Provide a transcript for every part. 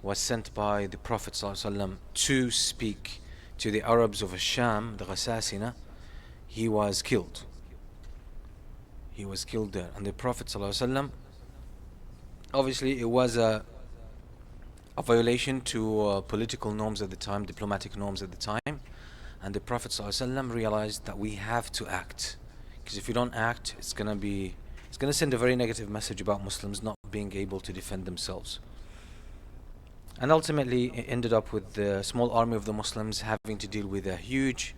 was sent by the Prophet ﷺ to speak to the Arabs of Sham, the Ghasasina, he was killed. He was killed there. And the Prophet ﷺ, obviously it was a violation to political norms at the time, diplomatic norms at the time. And the Prophet ﷺ realized that we have to act. Because if you don't act, it's going to send a very negative message about Muslims not being able to defend themselves. And ultimately it ended up with the small army of the Muslims having to deal with a huge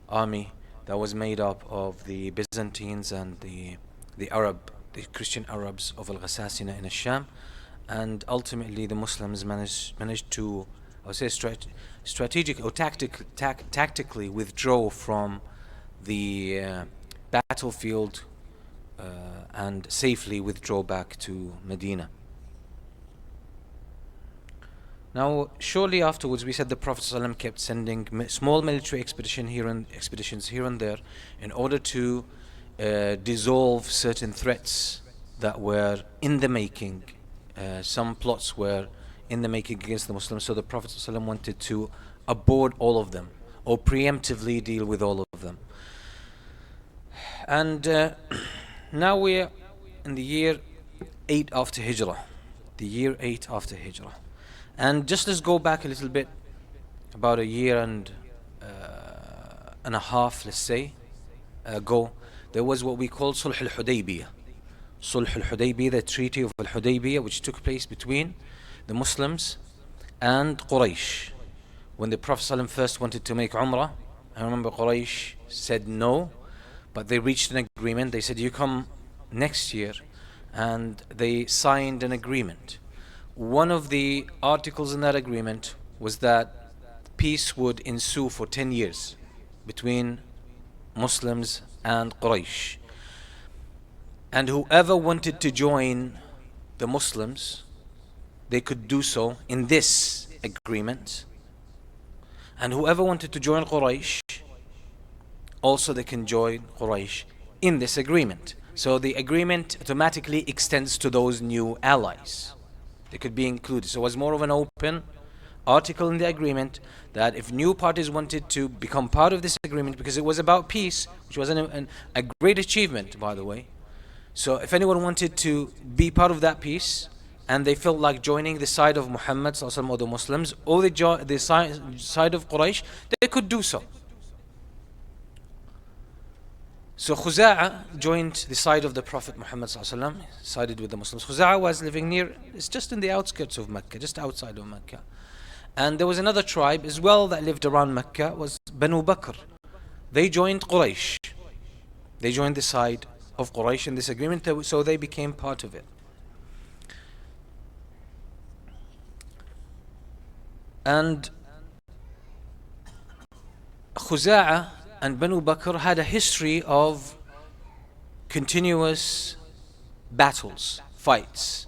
army that was made up of the Byzantines and the Christian Arabs of Al-Ghasasina in Sham. And ultimately the Muslims managed to, I would say, strategic or tactically withdraw from the battlefield and safely withdraw back to Medina. Now, shortly afterwards, we said the Prophet ﷺ kept sending small military expeditions here and there in order to dissolve certain threats that were in the making. Some plots were in the making against the Muslims, so the Prophet ﷺ wanted to abort all of them or preemptively deal with all of them. And now we're in the year 8 after Hijrah. The year 8 after Hijrah. And just let's go back a little bit, about a year and a half, let's say, ago. There was what we call Sulh al-Hudaibiya. Sulh al-Hudaibiya, the Treaty of Al-Hudaibiya, which took place between the Muslims and Quraysh. When the Prophet ﷺ first wanted to make Umrah, I remember Quraysh said no, but they reached an agreement. They said, you come next year, and they signed an agreement. One of the articles in that agreement was that peace would ensue for 10 years between Muslims and Quraysh. And whoever wanted to join the Muslims, they could do so in this agreement. And whoever wanted to join Quraysh, also they can join Quraysh in this agreement. So the agreement automatically extends to those new allies. They could be included. So it was more of an open article in the agreement that if new parties wanted to become part of this agreement, because it was about peace, which was a great achievement, by the way. So if anyone wanted to be part of that peace and they felt like joining the side of Muhammad or the Muslims or the side of Quraysh, they could do so. So Khuza'a joined the side of the Prophet Muhammad ﷺ, sided with the Muslims. Khuza'a was living near, it's just in the outskirts of Mecca, just outside of Mecca. And there was another tribe as well that lived around Mecca, was Banu Bakr. They joined Quraysh. They joined the side of Quraysh in this agreement, so they became part of it. And Khuza'a and Banu Bakr had a history of continuous battles, fights.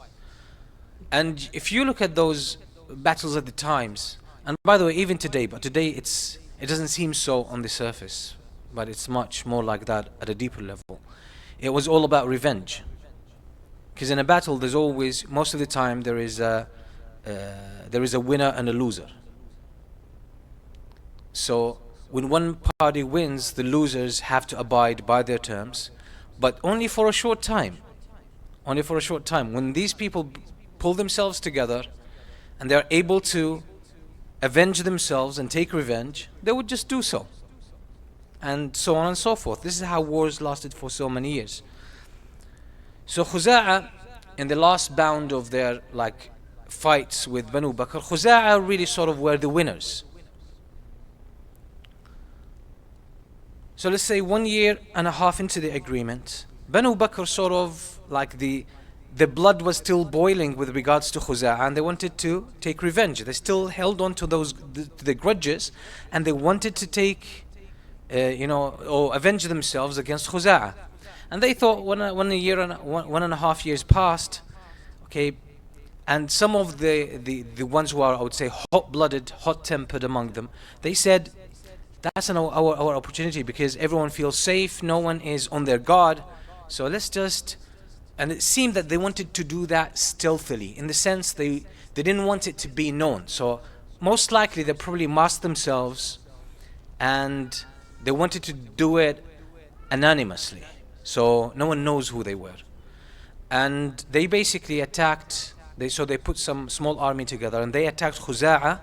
And if you look at those battles at the times, and by the way, even today, but today it doesn't seem so on the surface, but it's much more like that at a deeper level. It was all about revenge. Because in a battle, there's always, most of the time, there is a winner and a loser. So when one party wins, the losers have to abide by their terms, but only for a short time. Only for a short time. When these people pull themselves together and they're able to avenge themselves and take revenge, they would just do so. And so on and so forth. This is how wars lasted for so many years. So Khuza'a, in the last bound of their fights with Banu Bakr, Khuza'a really sort of were the winners. So let's say 1.5 years into the agreement, Banu Bakr sort of the blood was still boiling with regards to Khuza'a, and they wanted to take revenge. They still held on to the grudges, and they wanted to take, or avenge themselves against Khuza'a. And they thought 1.5 years passed, okay, and some of the ones who are, I would say, hot-blooded, hot-tempered among them, they said, that's our opportunity, because everyone feels safe, no one is on their guard, so let's just... And it seemed that they wanted to do that stealthily, in the sense they they didn't want it to be known. So most likely they probably masked themselves and they wanted to do it anonymously, so no one knows who they were. And they basically attacked, they put some small army together and they attacked Khuza'a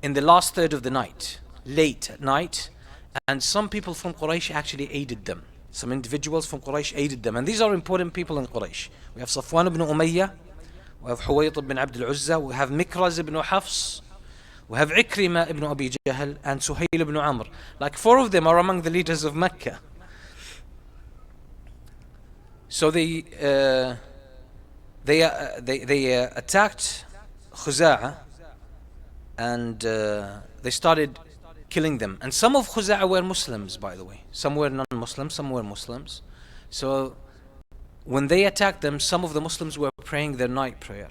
in the last third of the night, late at night. And some people from Quraysh actually aided them. Some individuals from Quraysh aided them. And these are important people in Quraysh. We have Safwan ibn Umayyah, we have Huwayt ibn Abd al-Uzza, we have Mikraz ibn Hafs, we have Ikrima ibn Abi Jahl, and Suhail ibn Amr. Like 4 of them are among the leaders of Mecca. So they attacked Khuza'a and they started killing them. And some of Khuza'a were Muslims, by the way. Some were non-Muslims, some were Muslims. So when they attacked them, some of the Muslims were praying their night prayer.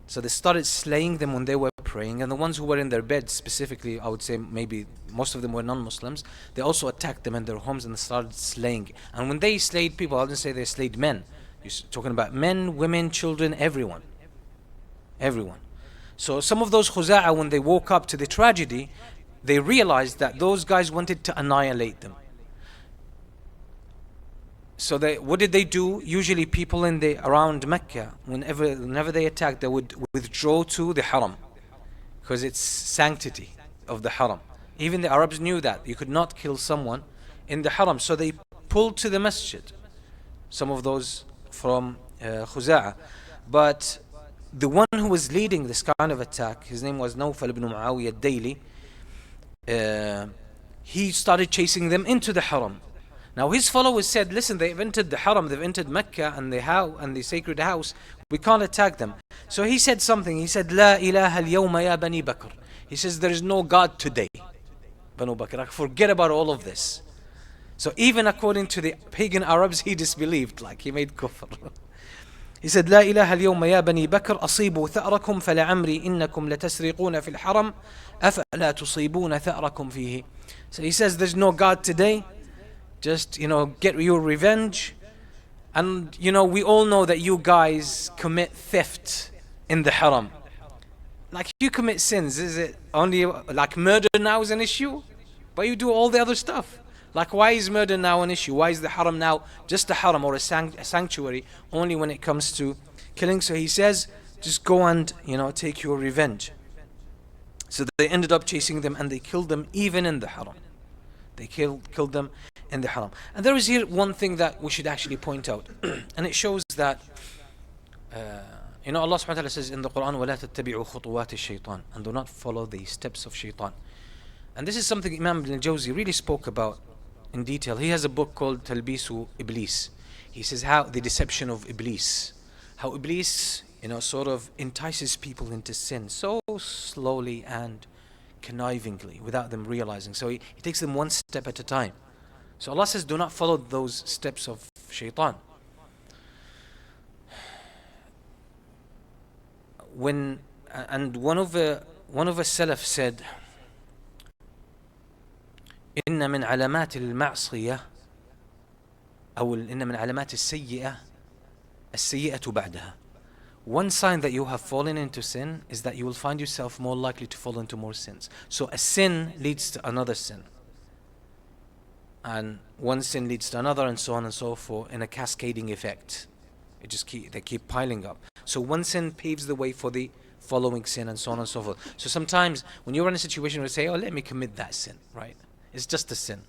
So they started slaying them when they were praying, and the ones who were in their beds, specifically, I would say maybe most of them were non-Muslims, they also attacked them in their homes and they started slaying. And when they slayed people, I didn't say they slayed men. You're talking about men, women, children, everyone. Everyone. So some of those Khuza'a, when they woke up to the tragedy, they realized that those guys wanted to annihilate them. So what did they do? Usually people around Mecca, whenever they attacked, they would withdraw to the Haram, because it's sanctity of the Haram. Even the Arabs knew that you could not kill someone in the Haram, so they pulled to the masjid, some of those from Khuza'a. But the one who was leading this kind of attack, his name was Nawfal ibn Muawiyah al-Dayli, he started chasing them into the Haram. Now his followers said, listen, they've entered the Haram, they've entered Mecca and the sacred house, we can't attack them. So he said something, he said, La ilaha al-yawma ya Bani Bakr. He says, there is no God today, Banu Bakr. Forget about all of this. So even according to the pagan Arabs, he disbelieved, like he made kufr. He said, لا إله اليوم يا بني بكر أصيبوا ثأركم فلعمري إنكم لتسرقون في الحرم أفلا تصيبون ثأركم فيه. So he says, there's no God today. Just, get your revenge. And, we all know that you guys commit theft in the haram. Like, you commit sins. Is it only, like, murder now is an issue? But you do all the other stuff. Like, why is murder now an issue? Why is the haram now just a haram or a sanctuary only when it comes to killing? So he says, just go and, take your revenge. So they ended up chasing them and they killed them even in the haram. They killed them in the haram. And there is here one thing that we should actually point out. And it shows that, Allah subhanahu wa ta'ala says in the Quran, وَلَا تَتَّبِعُوا خُطُوَاتِ الشَّيْطَانِ, and do not follow the steps of shaitan. And this is something Imam Ibn al-Jawzi really spoke about in detail. He has a book called Talbisu Iblis. He says how the deception of Iblis, how Iblis, sort of entices people into sin so slowly and connivingly without them realizing. So he takes them one step at a time. So Allah says, do not follow those steps of shaitan. One of the Salaf said, إن من علامات المعصية أو إن من علامات السيئة بعدها. One sign that you have fallen into sin is that you will find yourself more likely to fall into more sins. So a sin leads to another sin, and one sin leads to another, and so on and so forth, in a cascading effect. They keep piling up. So one sin paves the way for the following sin, and so on and so forth. So sometimes when you're in a situation where you say, oh, let me commit that sin, right? It's just a sin.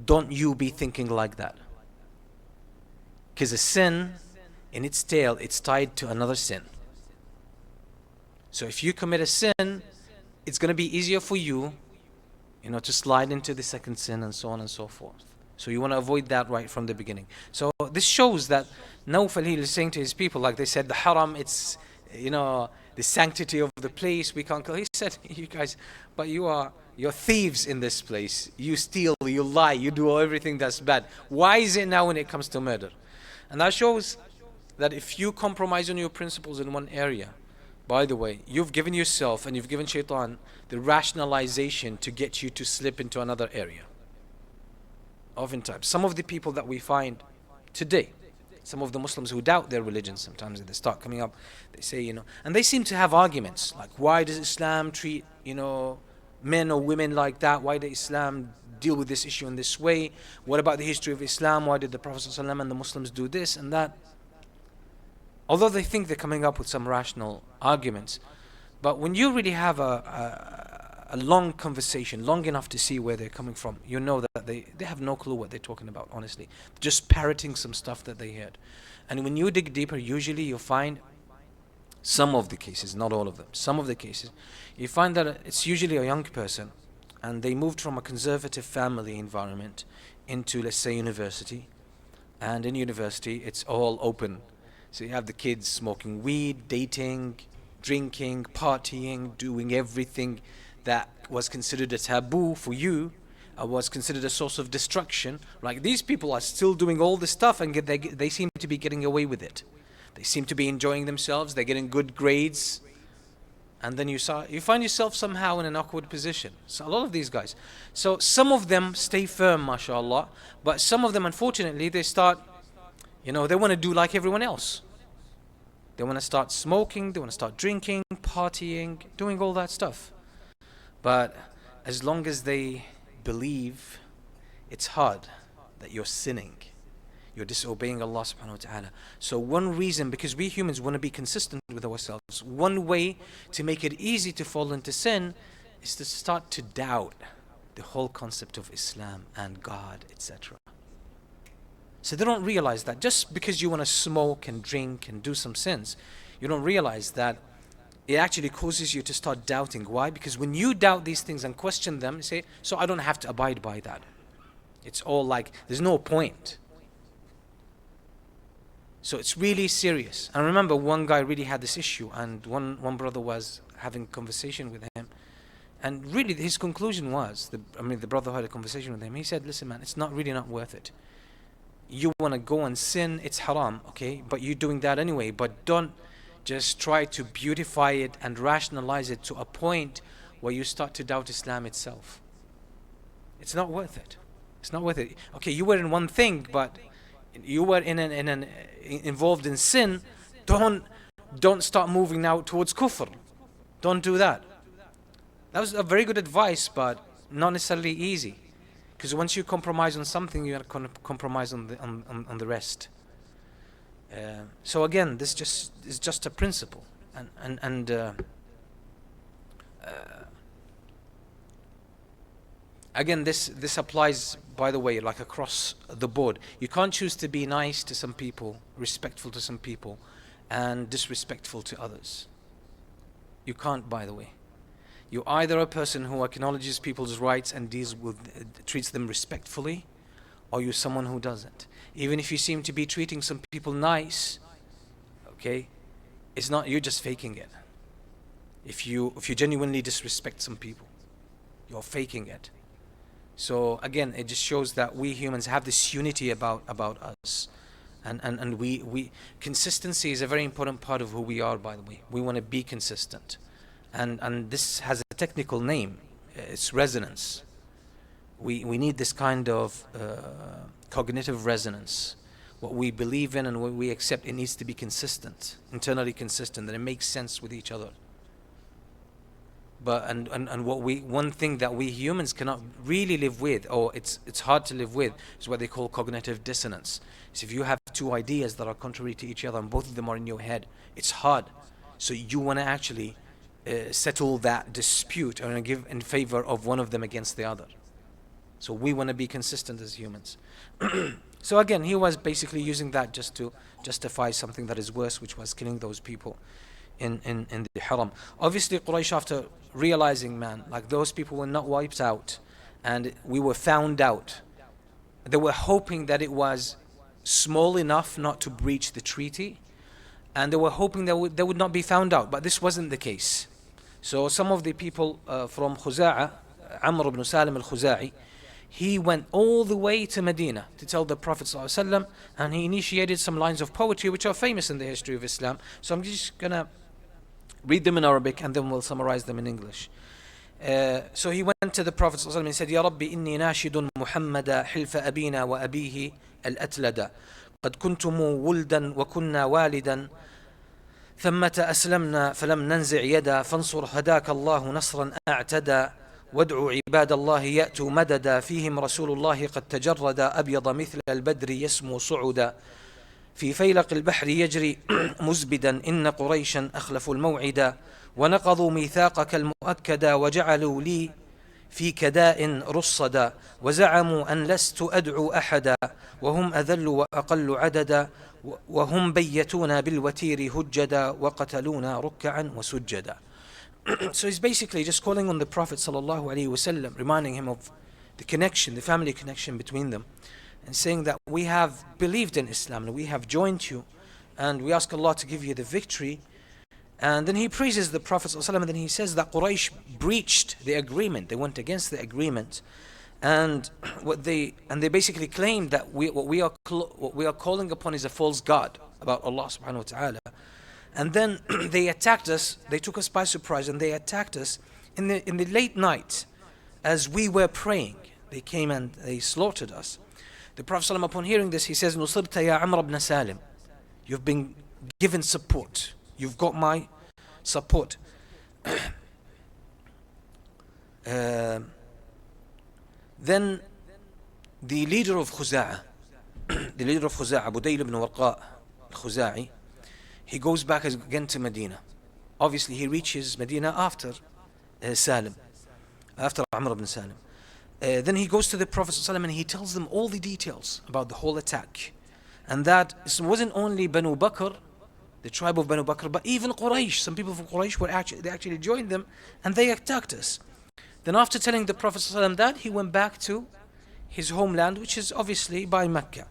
Don't you be thinking like that. Because a sin, in its tail, it's tied to another sin. So if you commit a sin, it's going to be easier for you, to slide into the second sin, and so on and so forth. So you want to avoid that right from the beginning. So this shows that Nawfal, he is saying to his people, like they said, the haram, it's, the sanctity of the place, we can't kill. He said, you guys, but you're thieves in this place. You steal, you lie, you do everything that's bad. Why is it now when it comes to murder? And that shows that if you compromise on your principles in one area, by the way, you've given yourself and you've given shaitan the rationalization to get you to slip into another area. Oftentimes, some of the people that we find today, Some of the Muslims who doubt their religion, sometimes they start coming up, they say, and they seem to have arguments like, why does Islam treat, men or women like that? Why does Islam deal with this issue in this way? What about the history of Islam? Why did the Prophet ﷺ and the Muslims do this and that? Although they think they're coming up with some rational arguments, but when you really have a long conversation, long enough to see where they're coming from, you know that they have no clue what they're talking about, honestly. Just parroting some stuff that they heard. And when you dig deeper, usually you find some of the cases, not all of them, some of the cases, you find that it's usually a young person and they moved from a conservative family environment into, let's say, university. And in university, it's all open. So you have the kids smoking weed, dating, drinking, partying, doing everything that was considered a taboo for you, was considered a source of destruction. Like, these people are still doing all this stuff and they seem to be getting away with it. They seem to be enjoying themselves, they're getting good grades. And then you find yourself somehow in an awkward position. So a lot of these guys. So some of them stay firm, mashallah, but some of them, unfortunately, they start, they want to do like everyone else. They want to start smoking, they want to start drinking, partying, doing all that stuff. But as long as they believe, it's hard that you're sinning. You're disobeying Allah subhanahu wa ta'ala. So one reason, because we humans want to be consistent with ourselves, one way to make it easy to fall into sin is to start to doubt the whole concept of Islam and God, etc. So they don't realize that just because you want to smoke and drink and do some sins, you don't realize that it actually causes you to start doubting. Why? Because when you doubt these things and question them, you say, so I don't have to abide by that. It's all like, there's no point. So it's really serious. And remember, one guy really had this issue, and one brother was having a conversation with him. And really his conclusion was, the brother had a conversation with him. He said, listen man, it's not worth it. You want to go and sin, it's haram, okay? But you're doing that anyway. But don't just try to beautify it and rationalize it to a point where you start to doubt Islam itself. It's not worth it. It's not worth it. Okay, you were in one thing, but you were involved in sin. Don't start moving now towards kufr. Don't do that. That was a very good advice, but not necessarily easy. Because once you compromise on something, you have to compromise on the rest. So again, this is just a principle, and again, this applies, by the way, like across the board. You can't choose to be nice to some people, respectful to some people, and disrespectful to others. You can't, by the way. You're either a person who acknowledges people's rights and treats them respectfully, or you're someone who doesn't. Even if you seem to be treating some people nice, okay, it's not, you're just faking it. If you genuinely disrespect some people, you're faking it. So again, it just shows that we humans have this unity about us. And we consistency is a very important part of who we are, by the way. We want to be consistent. And this has a technical name. It's resonance. We need this kind of cognitive resonance. What we believe in and what we accept, it needs to be consistent, internally consistent, that it makes sense with each other. But one thing that we humans cannot really live with, or it's hard to live with, is what they call cognitive dissonance. So if you have two ideas that are contrary to each other and both of them are in your head, it's hard. So you want to actually settle that dispute and give in favor of one of them against the other. So we want to be consistent as humans. So again, he was basically using that just to justify something that is worse, which was killing those people in the haram. Obviously, Quraysh, after realizing, man, like those people were not wiped out and we were found out, they were hoping that it was small enough not to breach the treaty, and they were hoping that they would not be found out, but this wasn't the case. So some of the people from Khuza'a, Amr ibn Salim al-Khuza'i, he went all the way to Medina to tell the Prophet ﷺ, and he initiated some lines of poetry which are famous in the history of Islam. So I'm just gonna read them in Arabic and then we'll summarize them in English. So he went to the Prophet ﷺ and said, Ya Rabbi inni nashidun Muhammada hilfa abina wa abihi al-atlada قد كنتم ولدا وكنا والدا ثمة أسلمنا فلم ننزع يدا فانصر هداك الله نصرا أعتدى وادعوا عباد الله يأتوا مددا فيهم رسول الله قد تجرد أبيض مثل البدر يسمو صعدا في فيلق البحر يجري مزبدا إن قريشا أخلفوا الموعدا ونقضوا ميثاقك المؤكدا وجعلوا لي في كداء رصدا وزعموا أن لست أدعو أحدا وهم أذل وأقل عددا وهم بيتونا بالوتير هجدا وقتلونا ركعا وسجدا. So he's basically just calling on the Prophet sallallahu alaihi wasallam, reminding him of the connection, the family connection between them, and saying that we have believed in Islam and we have joined you and we ask Allah to give you the victory. And then he praises the Prophet ﷺ, and then he says that Quraysh breached the agreement. They went against the agreement, and they basically claimed that what we are calling upon is a false god about Allah subhanahu wa ta'ala. And then they attacked us. They took us by surprise and they attacked us in the late night as we were praying. They came and they slaughtered us. The Prophet ﷺ, upon hearing this, he says, "Nusirta ya Amr ibn Salim, you've been given support. You've got my support." Then the leader of Khuza'ah, Budayl ibn Warqa al-Khuza'i, he goes back again to Medina. Obviously, he reaches Medina after Salim, after Amr ibn Salim. Then he goes to the Prophet ﷺ and he tells them all the details about the whole attack. And that it wasn't only Banu Bakr, the tribe of Banu Bakr, but even Quraysh. Some people from Quraysh they actually joined them and they attacked us. Then after telling the Prophet ﷺ that, he went back to his homeland, which is obviously by Mecca.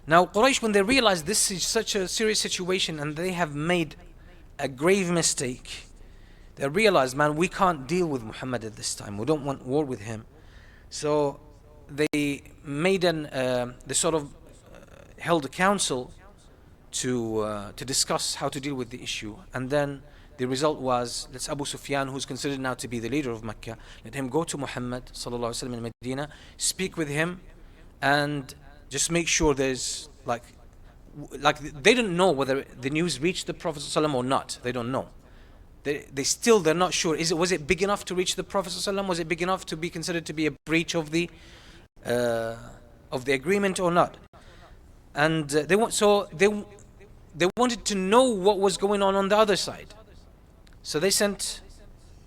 Now Quraysh, when they realized this is such a serious situation and they have made a grave mistake, they realized, man, we can't deal with Muhammad at this time. We don't want war with him. So they made they sort of held a council to discuss how to deal with the issue. And then the result was, let's Abu Sufyan, who's considered now to be the leader of Mecca, let him go to Muhammad sallallahu alaihi wasallam in Medina, speak with him, and just make sure there's like they don't know whether the news reached the Prophet sallallahu alaihi wasallam or not. They don't know. They're not sure. Was it big enough to reach the Prophet ﷺ? Was it big enough to be considered to be a breach of the agreement or not? And they wanted to know what was going on the other side. So they sent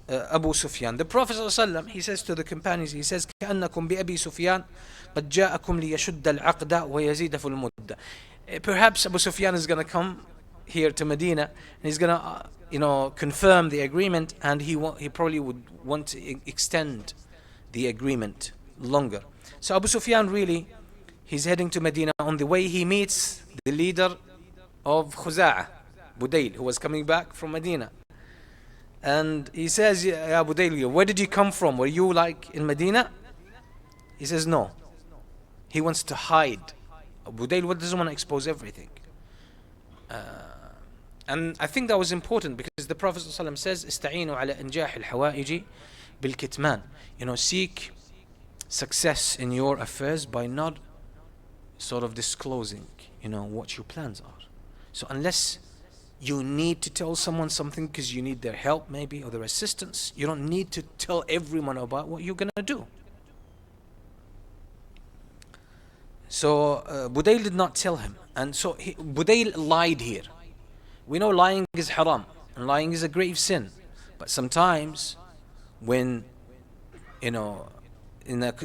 Abu Sufyan. The Prophet ﷺ, he says to the companions, he says, كأنكم بأبي سفيان قد جاءكم ليشد العقد ويزيد في المدة. Perhaps Abu Sufyan is going to come here to Medina and he's going to confirm the agreement, and he probably would want to extend the agreement longer. So Abu Sufyan really, he's heading to Medina. On the way he meets the leader of Khuza'ah, Budayl, who was coming back from Medina. And he says, "Ya Budayl, where did you come from? Were you like in Medina?" He says no. He wants to hide. Budayl doesn't want to expose everything. And I think that was important because the Prophet ﷺ says, "Ista'inu ala injah al-hawa'iji bil-kitman." Seek success in your affairs by not sort of disclosing, what your plans are. So unless you need to tell someone something because you need their help maybe or their assistance, you don't need to tell everyone about what you're going to do. So Budayl did not tell him. And so Budayl lied here. We know lying is haram and lying is a grave sin. But sometimes when, in a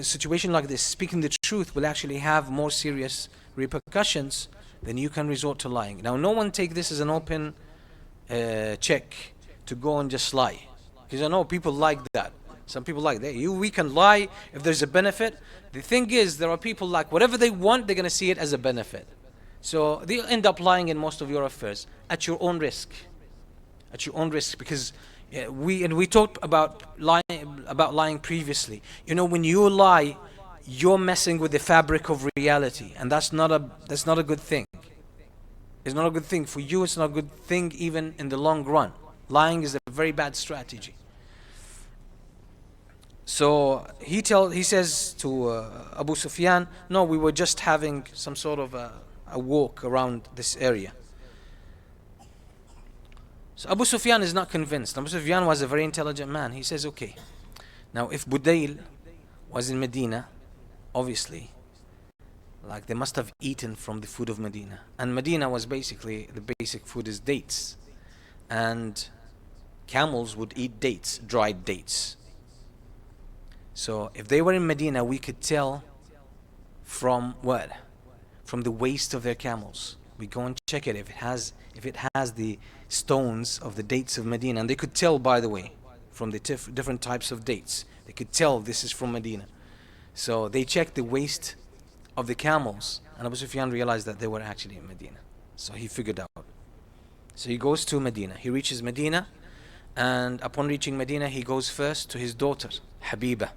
situation like this, speaking the truth will actually have more serious repercussions, then you can resort to lying. Now, no one take this as an open check to go and just lie. Because I know people like that. Some people like that. We can lie if there's a benefit. The thing is, there are people like whatever they want, they're going to see it as a benefit. So they'll end up lying in most of your affairs at your own risk. At your own risk, because we talked about lying previously. When you lie, you're messing with the fabric of reality, and that's not a good thing. It's not a good thing for you. It's not a good thing even in the long run. Lying is a very bad strategy. So he says to Abu Sufyan, no, we were just having some sort of a walk around this area. So Abu Sufyan is not convinced. Abu Sufyan was a very intelligent man. He says, okay, now if Budayl was in Medina, obviously, like they must have eaten from the food of Medina. And Medina was basically, the basic food is dates. And camels would eat dates, dried dates. So if they were in Medina, we could tell from what? From the waist of their camels. We go and check it if it has the stones of the dates of Medina. And they could tell, by the way, from the different types of dates. They could tell this is from Medina. So they checked the waist of the camels, and Abu Sufyan realized that they were actually in Medina. So he figured out. So he goes to Medina. He reaches Medina, and upon reaching Medina, he goes first to his daughter, Habiba,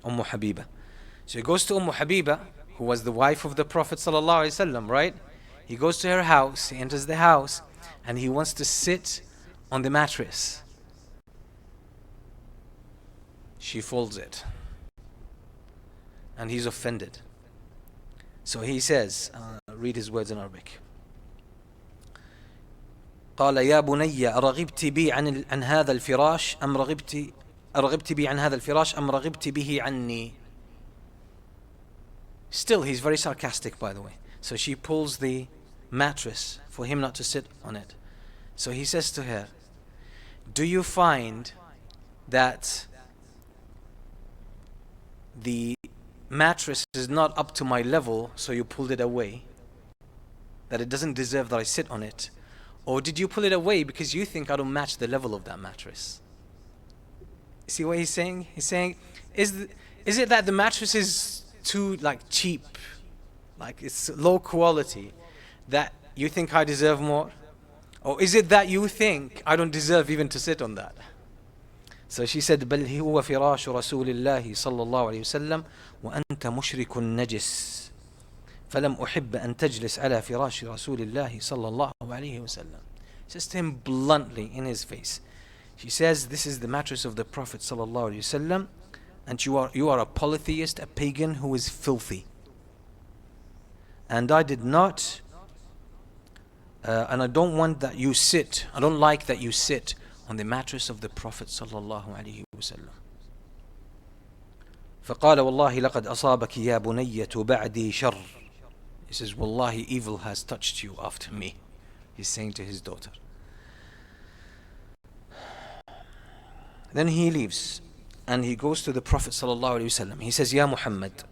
Habiba. So he goes to Habiba, who was the wife of the Prophet ﷺ, right? He goes to her house, he enters the house, and he wants to sit on the mattress. She folds it. And he's offended. So he says, read his words in Arabic. قال يا بني أرغبت بي عن هذا الفراش أم أرغبت بي عن هذا الفراش أم رغبت به عني. Still, he's very sarcastic, by the way. So she pulls the mattress for him not to sit on it. So he says to her, do you find that the mattress is not up to my level, so you pulled it away, that it doesn't deserve that I sit on it? Or did you pull it away because you think I don't match the level of that mattress? See what he's saying? He's saying, is it that the mattress is too cheap, like it's low quality, that you think I deserve more? Or is it that you think I don't deserve even to sit on that? So she said, بل هو فراش رسول الله صلى الله عليه وسلم وأنت مشرك نجس فلم أحب أن تجلس على فراش رسول الله صلى الله عليه وسلم. Says to him bluntly in his face. She says, this is the mattress of the Prophet صلى الله عليه وسلم, and you are a polytheist, a pagan who is filthy. And I did not, and I don't want that you sit, I don't like that you sit on the mattress of the Prophet sallallahu alaihi wasallam. فقال والله لقد أصابك يا بنية بعدي شر. He says, Wallahi, evil has touched you after me. He's saying to his daughter. Then he leaves and he goes to the Prophet sallallahu alaihi wasallam. He says, يا محمد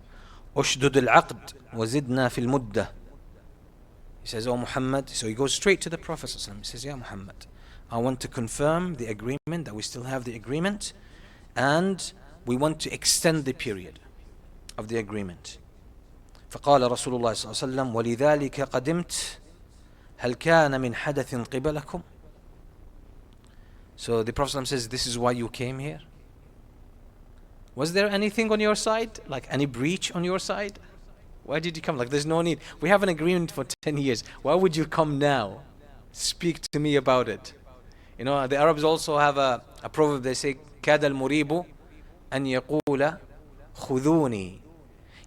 أشدد العقد وزدنا في المدة. He says, oh Muhammad. So he goes straight to the Prophet sallallahu alaihi wasallam. He says, يا محمد, I want to confirm the agreement, that we still have the agreement, and we want to extend the period of the agreement. فقال رسول الله صلى الله عليه وسلم ولذلك قدمت هل كان من حدث قبلكم. So the Prophet says, this is why you came here? Was there anything on your side? Like any breach on your side? Why did you come? Like there's no need. We have an agreement for 10 years. Why would you come now? Speak to me about it. You know, the Arabs also have a proverb. They say, كاد المريب أن يقول خذوني.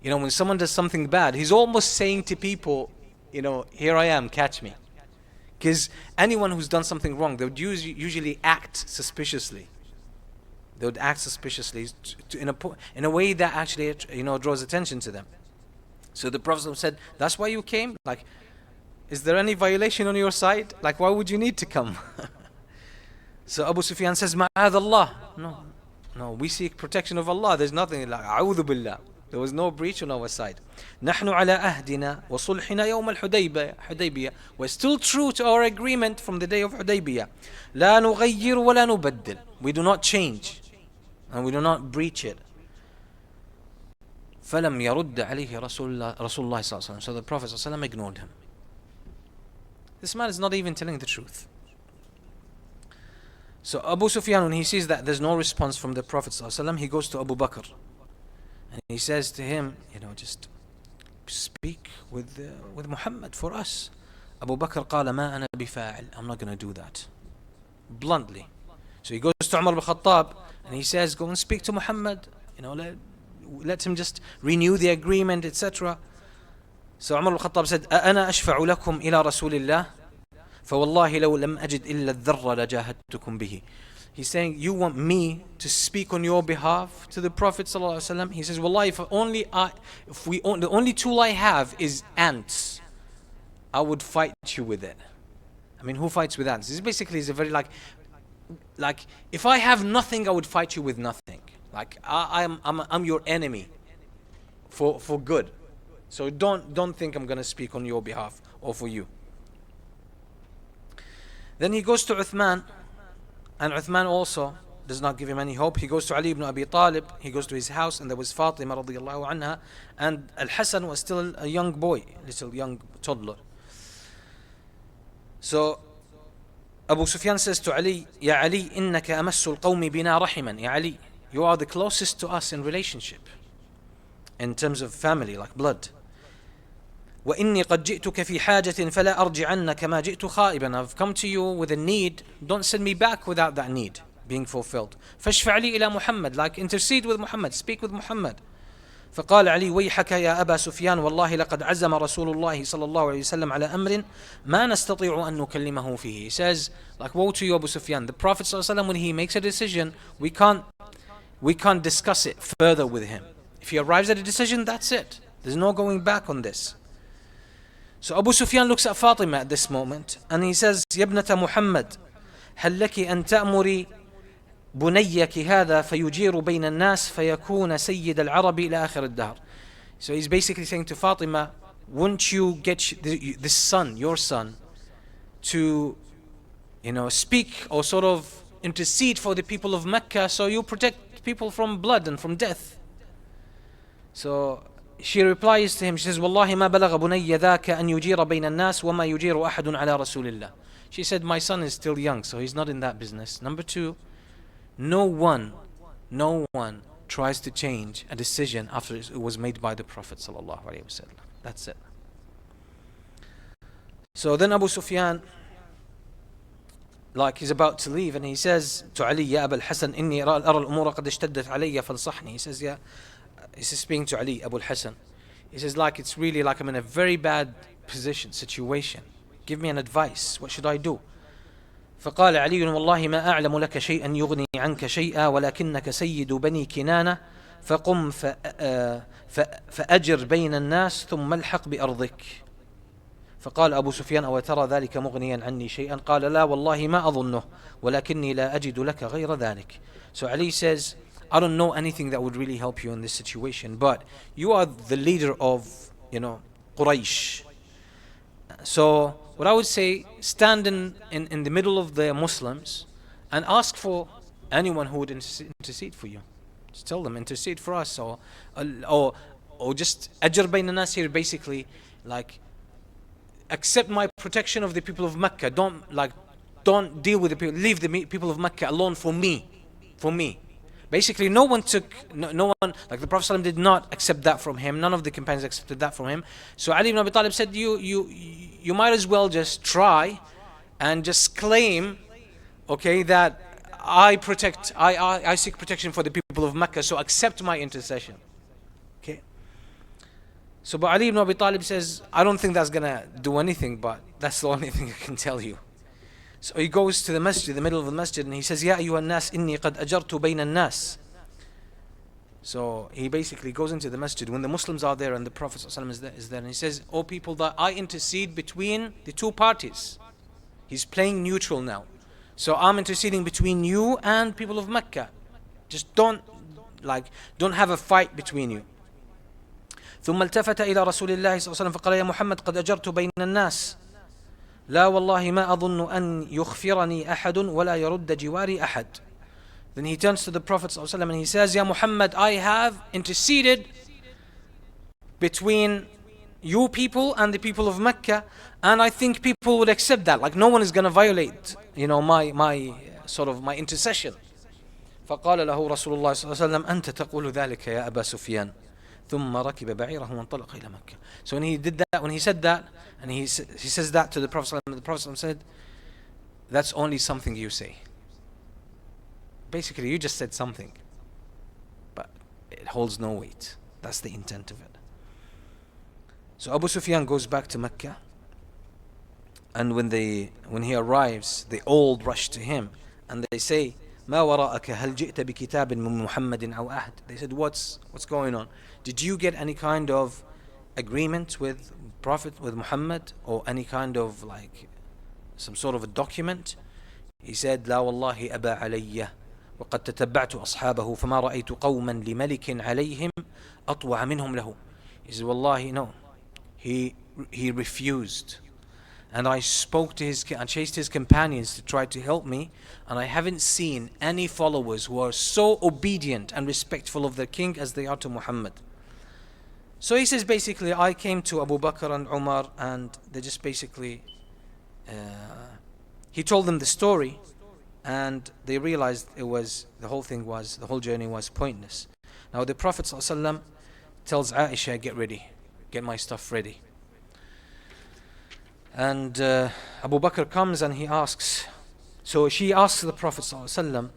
You know, when someone does something bad, he's almost saying to people, you know, here I am, catch me. Because anyone who's done something wrong, they would usually act suspiciously. They would act suspiciously in a way that actually, you know, draws attention to them. So the Prophet said, that's why you came? Like, is there any violation on your side? Like, why would you need to come? So Abu Sufyan says, Ma'adh Allah. No, we seek protection of Allah. There's nothing like, A'udhu Billah. There was no breach on our side. نحن على أهدنا وصلحنا يوم الحديبية. We're still true to our agreement from the day of Hudaibiya. لا نغير ولا نبدل. We do not change and we do not breach it. فلم يرد عليه رسول الله صلى الله عليه وسلم. So the Prophet صلى الله عليه وسلم ignored him. This man is not even telling the truth. So Abu Sufyan, when he sees that there's no response from the Prophet صلى الله عليه وسلم, he goes to Abu Bakr. And he says to him, you know, just speak with Muhammad for us. Abu Bakr قال ما أنا بفاعل. I'm not going to do that. Bluntly. So he goes to Umar ibn Khattab and he says, go and speak to Muhammad. let him just renew the agreement, etc. So Umar al-Khattab said, أَأَنَا أَشْفَعُ لَكُمْ إِلَى رَسُولِ اللَّهِ فَوَاللَّهِ لَوْ لَمْ أَجِدْ إِلَّا الذَّرَّ لَجَاهَدْتُكُمْ بِهِ. He's saying, you want me to speak on your behalf to the Prophet ﷺ? He says, Wallahi, the only tool I have is ants, I would fight you with it. I mean, who fights with ants? This basically is a very like if I have nothing, I would fight you with nothing. Like I'm your enemy for good. So don't think I'm gonna speak on your behalf or for you. Then he goes to Uthman, and Uthman also does not give him any hope. He goes to Ali ibn Abi Talib, he goes to his house, and there was Fatima radiallahu anha, and Al-Hasan was still a young boy, little young toddler. So Abu Sufyan says to Ali, Ya Ali, innaka amassul qawmi bina rahiman. Ya Ali, you are the closest to us in relationship, in terms of family, like blood. وإني قد جئتك في حاجة فلا أرجعن كما جئت خائبا. I've come to you with a need, don't send me back without that need being fulfilled. فاشفع لي إلى محمد, like intercede with Muhammad, speak with Muhammad. فقال علي ويحك يا أبا سفيان والله لقد عزم رسول الله صلى الله عليه وسلم على أمر ما نستطيع أن نكلمه فيه. He says, like, woe to you Abu Sufyan, the Prophet صلى الله عليه وسلم, when he makes a decision, we can't discuss it further with him. If he arrives at a decision, that's it, there's no going back on this. So Abu Sufyan looks at Fatima at this moment and he says, يا ابنة محمد هل لك أن تأمري بنيك هذا فيجير بين الناس فيكون سيد العرب إلى آخر الدهر. So he's basically saying to Fatima, won't you get this son, your son, to speak or sort of intercede for the people of Mecca, so you protect people from blood and from death. So she replies to him, she says, والله ما بلغ بني ذاك أن يجير بين الناس وما يجير أحد على رسول الله. She said, my son is still young, so he's not in that business. Number two, no one tries to change a decision after it was made by the Prophet sallallahu alaihi wasallam. That's it. So then Abu Sufyan, like, he's about to leave, and he says to Ali, يا أبا الحسن إني أرى الأمور قد اشتدت علي فانصحني. He says, he's speaking to Ali, Abu al-Hasan. He says, like, it's really like I'm in a very bad situation. Give me an advice. What should I do? فقال علي والله ما أعلم لك شيئا يغني عنك شيئا ولكنك سيد بني كنانة فقم فأجر بين الناس ثم الحق بأرضك. فقال أبو سفيان أو ترى ذلك مغنيا عني شيئا؟ قال لا والله ما أظنه ولكني لا أجد لك غير ذلك. So Ali says, I don't know anything that would really help you in this situation, but you are the leader of, Quraysh. So what I would say, stand in the middle of the Muslims and ask for anyone who would intercede for you. Just tell them, intercede for us, or just ajr bayna nas here, basically, like, accept my protection of the people of Mecca. Don't deal with the people, leave the people of Mecca alone for me. Basically, no one, like the Prophet ﷺ did not accept that from him. None of the companions accepted that from him. So Ali ibn Abi Talib said, you might as well just try and just claim, okay, that I seek protection for the people of Mecca, so accept my intercession. Okay. So but Ali ibn Abi Talib says, I don't think that's gonna do anything, but that's the only thing I can tell you. So he goes to the masjid, the middle of the masjid, and he says, يا أيها الناس إني قد أجرت بين الناس. So he basically goes into the masjid when the Muslims are there and the Prophet ﷺ is there, and he says, "O people, that I intercede between the two parties." He's playing neutral now. So I'm interceding between you and people of Mecca. Just don't have a fight between you. ثم التفت إلى رسول الله صلى الله عليه وسلم فقال يا محمد قد أجرت بين الناس لا والله ما أظن أن يخفرني أحد ولا يرد جواري أحد. Then he turns to the Prophet ﷺ and he says, Ya Muhammad, I have interceded between you people and the people of Mecca, and I think people would accept that. Like, no one is going to violate, my intercession. فقال له رسول الله صلى الله عليه وسلم أنت تقول ذلك يا أبا سفيان ثم ركب بعيره وانطلق إلى مكة. So when he said that, and he says that to the Prophet ﷺ, the Prophet ﷺ said, that's only something you say. Basically, you just said something, but It holds no weight. That's the intent of it. So Abu Sufyan goes back to Mecca, and when he arrives, they all rush to him and they say, ما وراءك هل جئت بكتاب من محمد أو عهد? They said, what's going on? Did you get any kind of agreement with Prophet, with Muhammad, or any kind of like some sort of a document? He said, لا والله أبى علي وقد تتبعت أصحابه فما رأيت قوما لملك عليهم أطوع منهم له. He said, Wallahi, no. He refused. And I spoke to I chased his companions to try to help me, and I haven't seen any followers who are so obedient and respectful of their king as they are to Muhammad. So he says basically, I came to Abu Bakr and Umar, and they just basically, he told them the story, and they realized the whole journey was pointless. Now the Prophet ﷺ tells Aisha, get ready, get my stuff ready. And Abu Bakr comes and he asks, so she asks the Prophet ﷺ,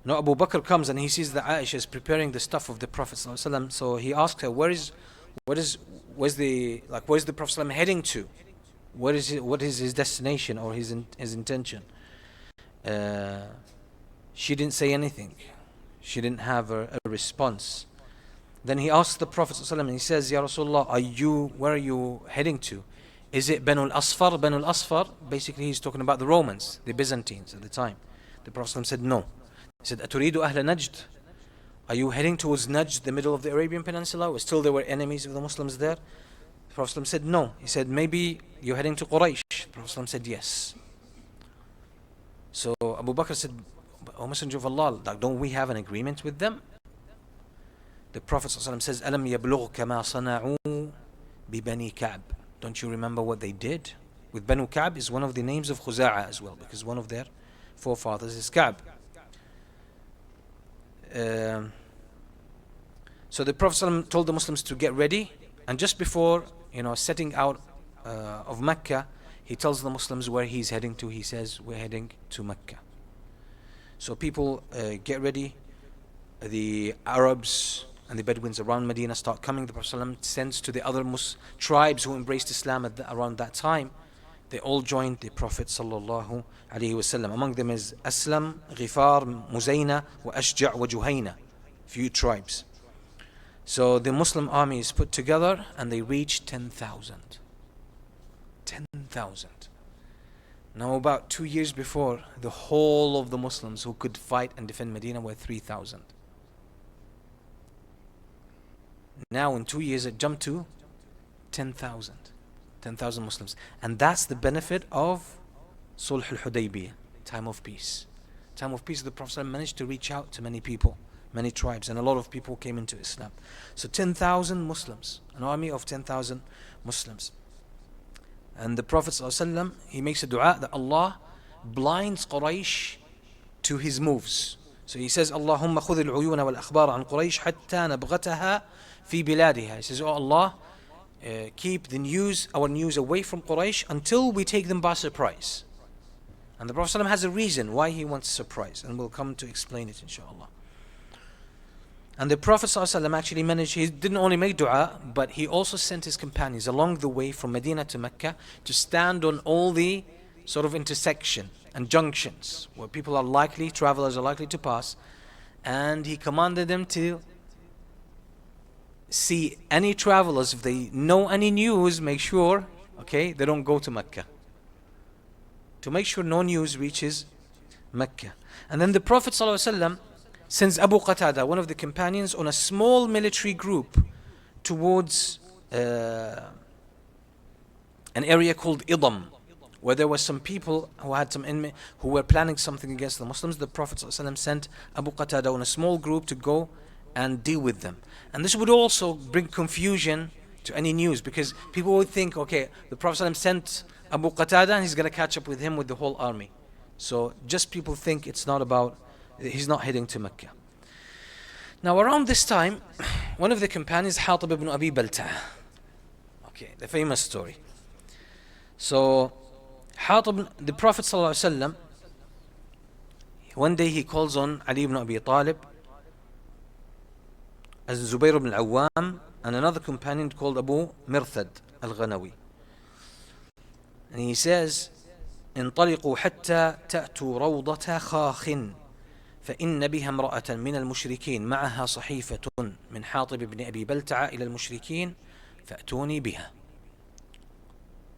Abu Bakr comes and he sees that Aisha is preparing the stuff of the Prophet ﷺ. So he asks her, where's the Prophet ﷺ heading to? What is his destination or his intention? She didn't say anything. She didn't have a response. Then he asks the Prophet ﷺ and he says, Ya Rasulullah, where are you heading to? Is it Banu al-Asfar? Banu al-Asfar, basically he's talking about the Romans, the Byzantines at the time. The Prophet ﷺ said, no. He said, Aturidu ahla Najd? Are you heading towards Najd, the middle of the Arabian Peninsula? Still there were enemies of the Muslims there? The Prophet ﷺ said, no. He said, maybe you're heading to Quraysh. The Prophet ﷺ said, yes. So Abu Bakr said, O Messenger of Allah, like, don't we have an agreement with them? The Prophet ﷺ says, Alam yablugh kama sana'u bi Bani Ka'b. Don't you remember what they did? With Banu Ka'b is one of the names of Khuza'a as well, because one of their forefathers is Ka'b. So the Prophet ﷺ told the Muslims to get ready, and just before setting out of Mecca, he tells the Muslims where he's heading to. He says, we're heading to Mecca. So people get ready. The Arabs and the Bedouins around Medina start coming. The Prophet ﷺ sends to the other tribes who embraced Islam around that time. They all joined the Prophet sallallahu alaihi wasallam. Among them is Aslam, Ghifar, Muzayna, wa Ashja' wa Juhayna. Few tribes. So the Muslim army is put together and they reach 10,000. 10,000. Now about 2 years before, the whole of the Muslims who could fight and defend Medina were 3,000. Now in 2 years it jumped to 10,000. 10,000 Muslims. And that's the benefit of Sulh al-Hudaibiya, time of peace. Time of peace, the Prophet managed to reach out to many people, many tribes, and a lot of people came into Islam. So 10,000 Muslims, an army of 10,000 Muslims. And the Prophet ﷺ, he makes a dua that Allah blinds Quraysh to his moves. So he says, Allahumma khudh al-uyuna wal-akhbar an Quraysh hatta nabghataha fi biladiha. He says, oh Allah, keep our news away from Quraysh until we take them by surprise. And the Prophet ﷺ has a reason why he wants surprise, and we'll come to explain it inshallah. And the Prophet ﷺ actually he didn't only make dua, but he also sent his companions along the way from Medina to Mecca to stand on all the sort of intersection and junctions where travelers are likely to pass. And he commanded them to see any travelers, if they know any news, make sure, they don't go to Mecca. To make sure no news reaches Mecca. And then the Prophet ﷺ sends Abu Qatada, one of the companions, on a small military group towards an area called Idam, where there were some people who were planning something against the Muslims. The Prophet ﷺ sent Abu Qatada on a small group to go and deal with them. And this would also bring confusion to any news, because people would think, the Prophet ﷺ sent Abu Qatada and he's going to catch up with him with the whole army. So just people think he's not heading to Mecca. Now around this time, one of the companions, Hatim ibn Abi Balta', the famous story. So Hatim, the Prophet ﷺ, one day he calls on Ali ibn Abi Talib, as Zubayr ibn al-Awwam, and another companion called Abu Mirthad al-Ghanawi. And he says, انطلقوا حتى تأتوا روضة خاخ فإن بها امرأة من المشركين معها صحيفة من حاطب بن أبي بلتعة إلى المشركين فأتوني بها.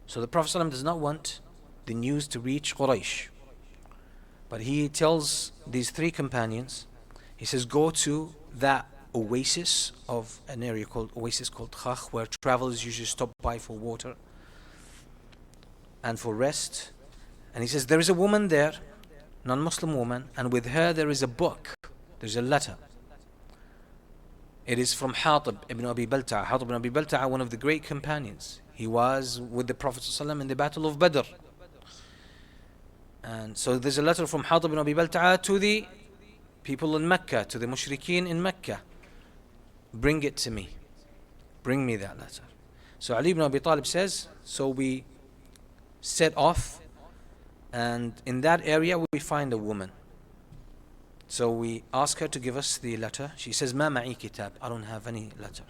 So the Prophet ﷺ does not want the news to reach Quraysh, but he tells these three companions, he says, go to that oasis of an area called Khakh, where travelers usually stop by for water and for rest. And he says, there is a woman there, non-Muslim woman, and with her there is a book, there's a letter. It is from Hatib ibn Abi Balta'a. Hatib ibn Abi Balta'a, one of the great companions. He was with the Prophet ﷺ in the Battle of Badr. And so there's a letter from Hatib ibn Abi Balta'a to the people in Mecca, to the mushrikeen in Mecca. Bring it to me. Bring me that letter. So Ali ibn Abi Talib says, so we set off, and in that area we find a woman. So we ask her to give us the letter. She says, Ma ma'i kitab, I don't have any letter.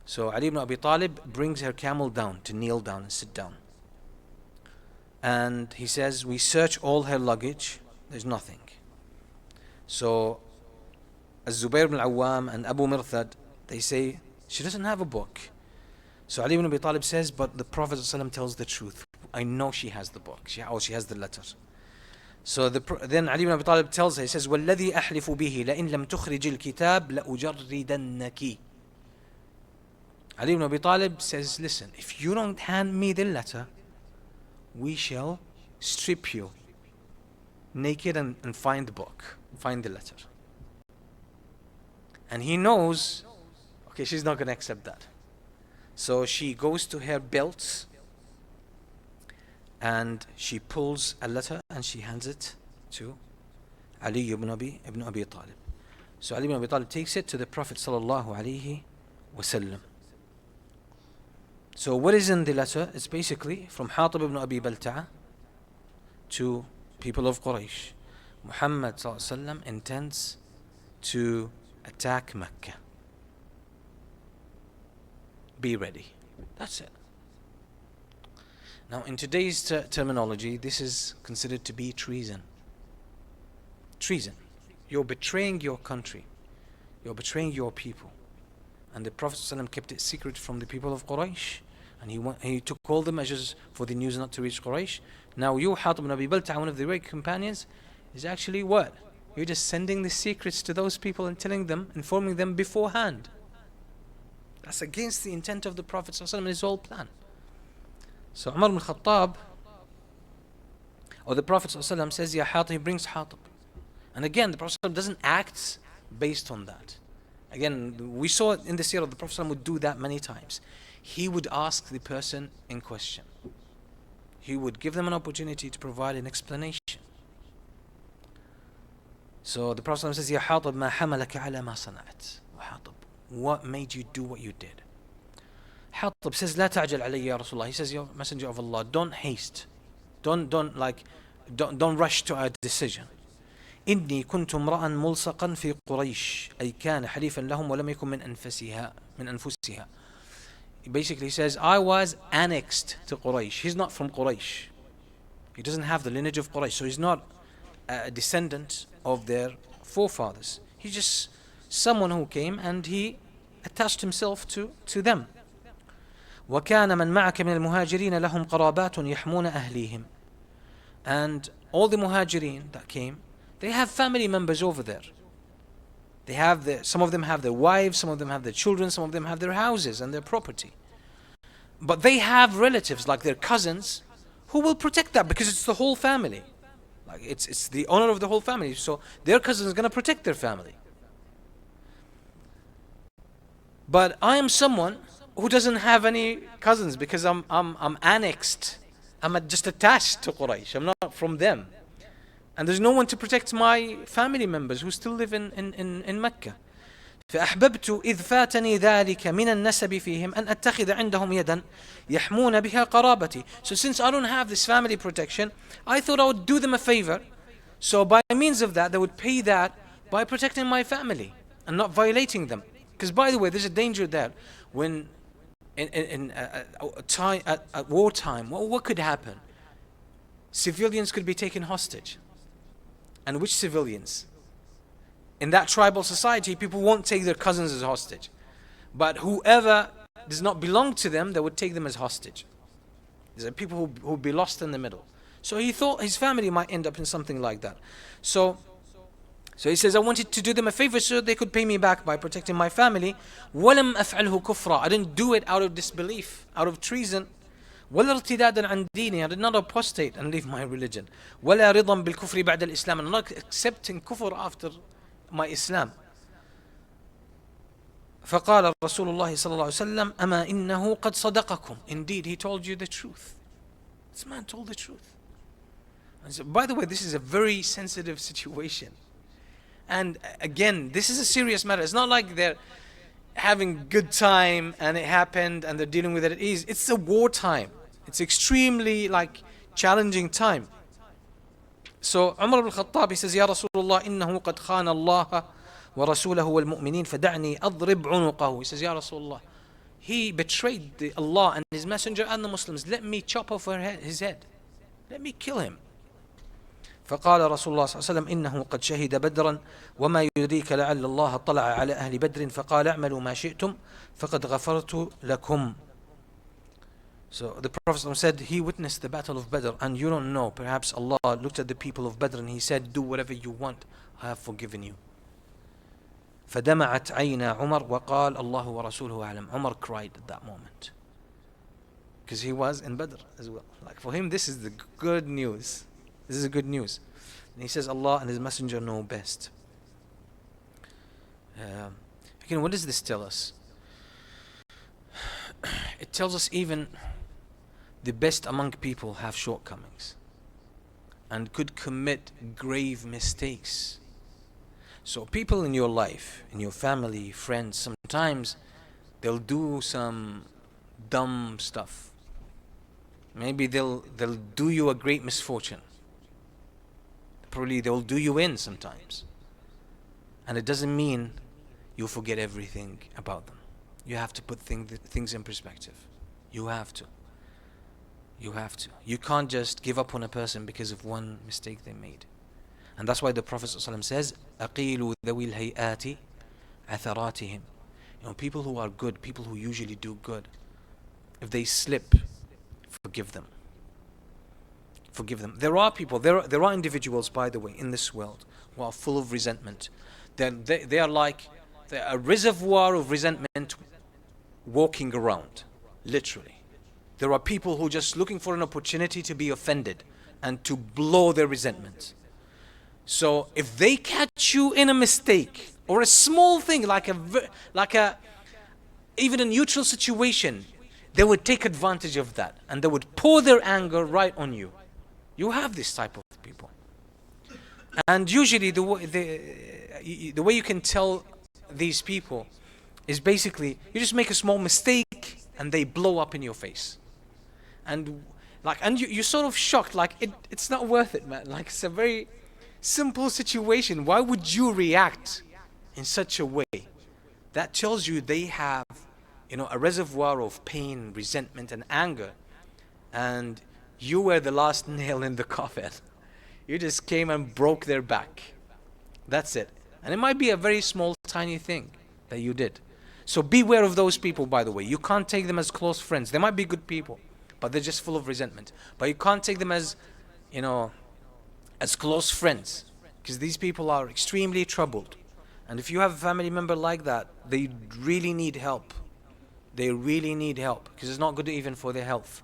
So Ali ibn Abi Talib brings her camel down to kneel down and sit down. And he says, we search all her luggage, there's nothing. So Az-Zubayr ibn al-Awwam and Abu Mirthad, they say, she doesn't have a book. So Ali ibn Abi Talib says, but the Prophet ﷺ tells the truth. I know she has the book, she has the letter. So then Ali ibn Abi Talib tells her, he says, وَالَّذِي أَحْلِفُ بِهِ لَإِن لَمْ تُخْرِجِ الْكِتَابِ لَأُجَرِّدَنَّكِ. Ali ibn Abi Talib says, listen, if you don't hand me the letter, we shall strip you naked and find the book, find the letter. And he knows, okay, she's not going to accept that. So she goes to her belt and she pulls a letter and she hands it to Ali ibn Abi Talib. So Ali ibn Abi Talib takes it to the Prophet sallallahu alaihi wasallam. So what is in the letter? It's basically from Hatib ibn Abi Balta'a to people of Quraysh. Muhammad sallallahu alaihi wasallam intends to attack Mecca. Be ready. That's it. Now, in today's terminology, this is considered to be treason. Treason. You're betraying your country. You're betraying your people. And the Prophet ﷺ kept it secret from the people of Quraysh. And he took all the measures for the news not to reach Quraysh. Now you, Hatim ibn Abi Balta'a, one of the great companions, is actually what? You're just sending the secrets to those people and telling them, informing them beforehand. That's against the intent of the Prophet ﷺ and his whole plan. So Umar ibn Khattab, or the Prophet ﷺ says, Ya Hatim, he brings Hatim. And again, the Prophet ﷺ doesn't act based on that. Again, we saw in the seerah, the Prophet ﷺ would do that many times. He would ask the person in question. He would give them an opportunity to provide an explanation. So the Prophet ﷺ says, Ya Hatim, ma hamalaka ala ma sana'at. Hatim, what made you do what you did? Hatim says, La ta'jal alayya ya Rasulullah. He says, Ya Messenger of Allah, don't haste. Don't rush to a decision. إني كنت امرأ ملصقا في قريش أي كان حليفا لهم ولم يكن من أنفسها. He basically says, I was annexed to Quraysh. He's not from Quraysh. He doesn't have the lineage of Quraysh, so he's not a descendant of their forefathers. He's just someone who came and he attached himself to them. وكان من معك من المهاجرين لهم قرابات يحمون أهليهم. And all the muhajirin that came, they have family members over there. Some of them have their wives, some of them have their children, some of them have their houses and their property. But they have relatives like their cousins who will protect that because it's the whole family. Like it's the honor of the whole family. So their cousin is going to protect their family. But I am someone who doesn't have any cousins because I'm annexed. I'm just attached to Quraysh. I'm not from them. And there's no one to protect my family members who still live in Mecca. فأحببت إذ فاتني ذلك من النسب فيهم أن أتخذ عندهم يدا يحمون بها قرابتي. So since I don't have this family protection, I thought I would do them a favor. So by means of that, they would pay that by protecting my family and not violating them. Because by the way, there's a danger there. When in time, at wartime, what could happen? Civilians could be taken hostage. And which civilians? In that tribal society, people won't take their cousins as hostage. But whoever does not belong to them, they would take them as hostage. There are people who would be lost in the middle. So he thought his family might end up in something like that. So he says, I wanted to do them a favor so they could pay me back by protecting my family. وَلَمْ أَفْعَلْهُ كُفْرًا. I didn't do it out of disbelief, out of treason. وَلَا ارْتِدَادًا عَنْ دِينِي. I did not apostate and leave my religion. وَلَا رِضًا بِالْكُفْرِ بَعْدَ الْإِسْلام. I'm not accepting kufr after my Islam. فقال رسول الله صلى الله عليه وسلم أما إنه قد صدقكم. Indeed, he told you the truth. This man told the truth. And so, by the way, this is a very sensitive situation. And again, this is a serious matter. It's not like they're having good time and it happened and they're dealing with it at ease. It's a wartime. It's extremely challenging time. So Umar ibn Khattab, he says, Ya Rasulullah, innahu qad khana Allah wa rasulahu wal mu'mineen fada'ni adrib unuqahu. He says, Ya Rasulullah, he betrayed Allah and His Messenger and the Muslims. Let me chop off his head. Let me kill him. فقال رسول الله صلى الله عليه وسلم إنه قد شهد بدرا وما يدريك لعل الله طلع على أهل بدر فقال اعملوا ما شئتم فقد غفرت لكم. So the Prophet said he witnessed the battle of Badr and you don't know, perhaps Allah looked at the people of Badr and He said, do whatever you want, I have forgiven you. فدمعت عينا عمر وقال الله ورسوله أعلم. Umar cried at that moment because he was in Badr as well. For him, this is the good news. This is good news. And he says Allah and His Messenger know best. Again, what does this tell us? It tells us even the best among people have shortcomings and could commit grave mistakes. So people in your life, in your family, friends, sometimes they'll do some dumb stuff. Maybe they'll do you a great misfortune. Probably they'll do you in sometimes. And it doesn't mean you'll forget everything about them. You have to put things in perspective. You have to. You have to. You can't just give up on a person because of one mistake they made. And that's why the Prophet ﷺ says, أَقِيلُوا ذَوِي الْهَيْئَاتِ عَثَرَاتِهِمْ. People who are good, people who usually do good, if they slip, forgive them. Forgive them. There are people, there are individuals, by the way, in this world who are full of resentment. They are like a reservoir of resentment walking around, literally. There are people who are just looking for an opportunity to be offended and to blow their resentment. So if they catch you in a mistake or a small thing like even a neutral situation, they would take advantage of that and they would pour their anger right on you. You have this type of people. And usually the way you can tell these people is basically you just make a small mistake and they blow up in your face. And you're sort of shocked, it's not worth it, man. It's a very simple situation. Why would you react in such a way? That tells you they have, a reservoir of pain, resentment, and anger. And you were the last nail in the coffin. You just came and broke their back. That's it. And it might be a very small, tiny thing that you did. So beware of those people, by the way. You can't take them as close friends. They might be good people, but they're just full of resentment. But you can't take them as, as close friends, because these people are extremely troubled. And if you have a family member like that, they really need help. They really need help, because it's not good even for their health.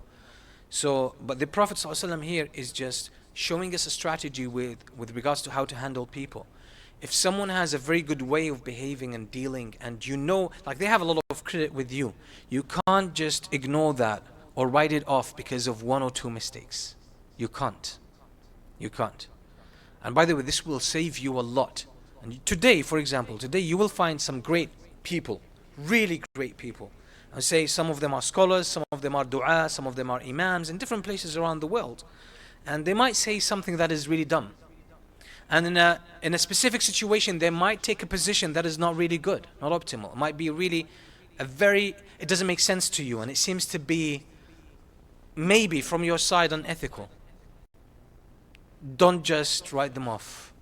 So, but the Prophet ﷺ here is just showing us a strategy with regards to how to handle people. If someone has a very good way of behaving and dealing, and they have a lot of credit with you, you can't just ignore that or write it off because of one or two mistakes. You can't. You can't. And by the way, this will save you a lot And today, for example, today you will find some great people, really great people. I say some of them are scholars, some of them are du'a, some of them are imams in different places around the world. And they might say something that is really dumb. And in a specific situation, they might take a position that is not really good, not optimal. It might be really it doesn't make sense to you, and it seems to be maybe from your side unethical. Don't just write them off.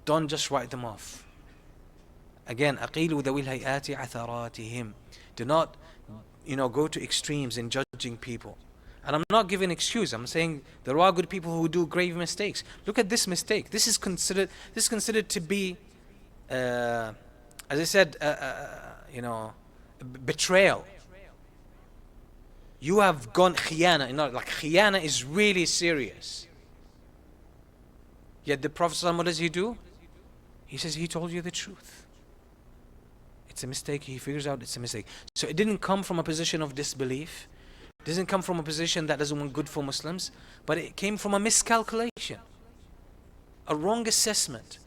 Don't just write them off. Again, أَقِيلُوا ذَوِي الْهَيْئَاتِ عَثَرَاتِهِمْ. Do not, go to extremes in judging people. And I'm not giving an excuse. I'm saying there are good people who do grave mistakes. Look at this mistake. This is considered to be, as I said, betrayal. You have gone khiyana. Like khiyana is really serious. Yet the Prophet ﷺ, what does he do? He says he told you the truth. It's a mistake. He figures out it's a mistake. So it didn't come from a position of disbelief. It doesn't come from a position that doesn't want good for Muslims, but it came from a miscalculation, a wrong assessment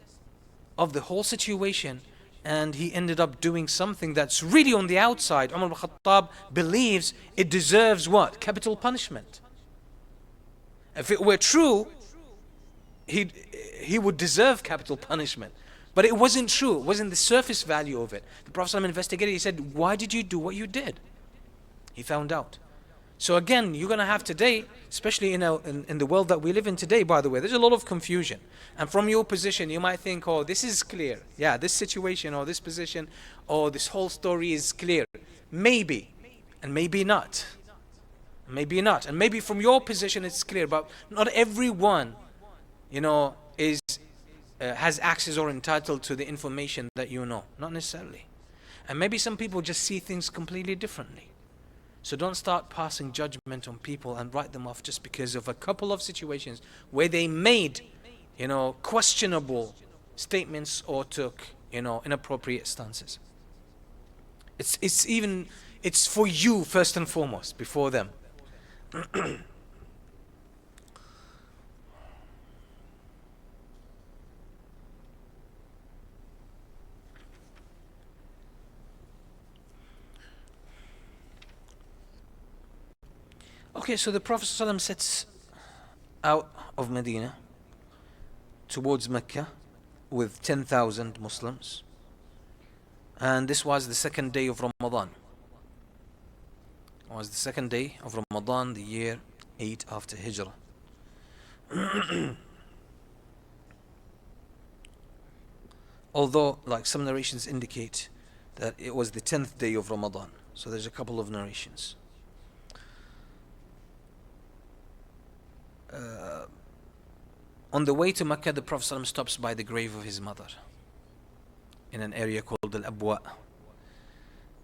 of the whole situation, and he ended up doing something that's really on the outside. Umar ibn Khattab believes it deserves what? Capital punishment. If it were true, he would deserve capital punishment. But it wasn't true. It wasn't the surface value of it. The Prophet ﷺ investigated. He said, why did you do what you did? He found out. So again, you're going to have today, especially in the world that we live in today, by the way, there's a lot of confusion. And from your position, you might think, oh, this is clear. Yeah, this situation or this position or this whole story is clear. Maybe, and maybe not. Maybe not. And maybe from your position it's clear, but not everyone, has access or entitled to the information that you know. Not necessarily. And maybe some people just see things completely differently. So don't start passing judgment on people and write them off just because of a couple of situations where they made, questionable statements or took, inappropriate stances. It's for you first and foremost, before them. Okay, so the Prophet ﷺ sets out of Medina towards Mecca with 10,000 Muslims. And this was the second day of Ramadan. It was the second day of Ramadan, the year 8 after Hijrah. Although, like some narrations indicate that it was the 10th day of Ramadan. So there's a couple of narrations. On the way to Mecca, the Prophet ﷺ stops by the grave of his mother in an area called Al-Abbas.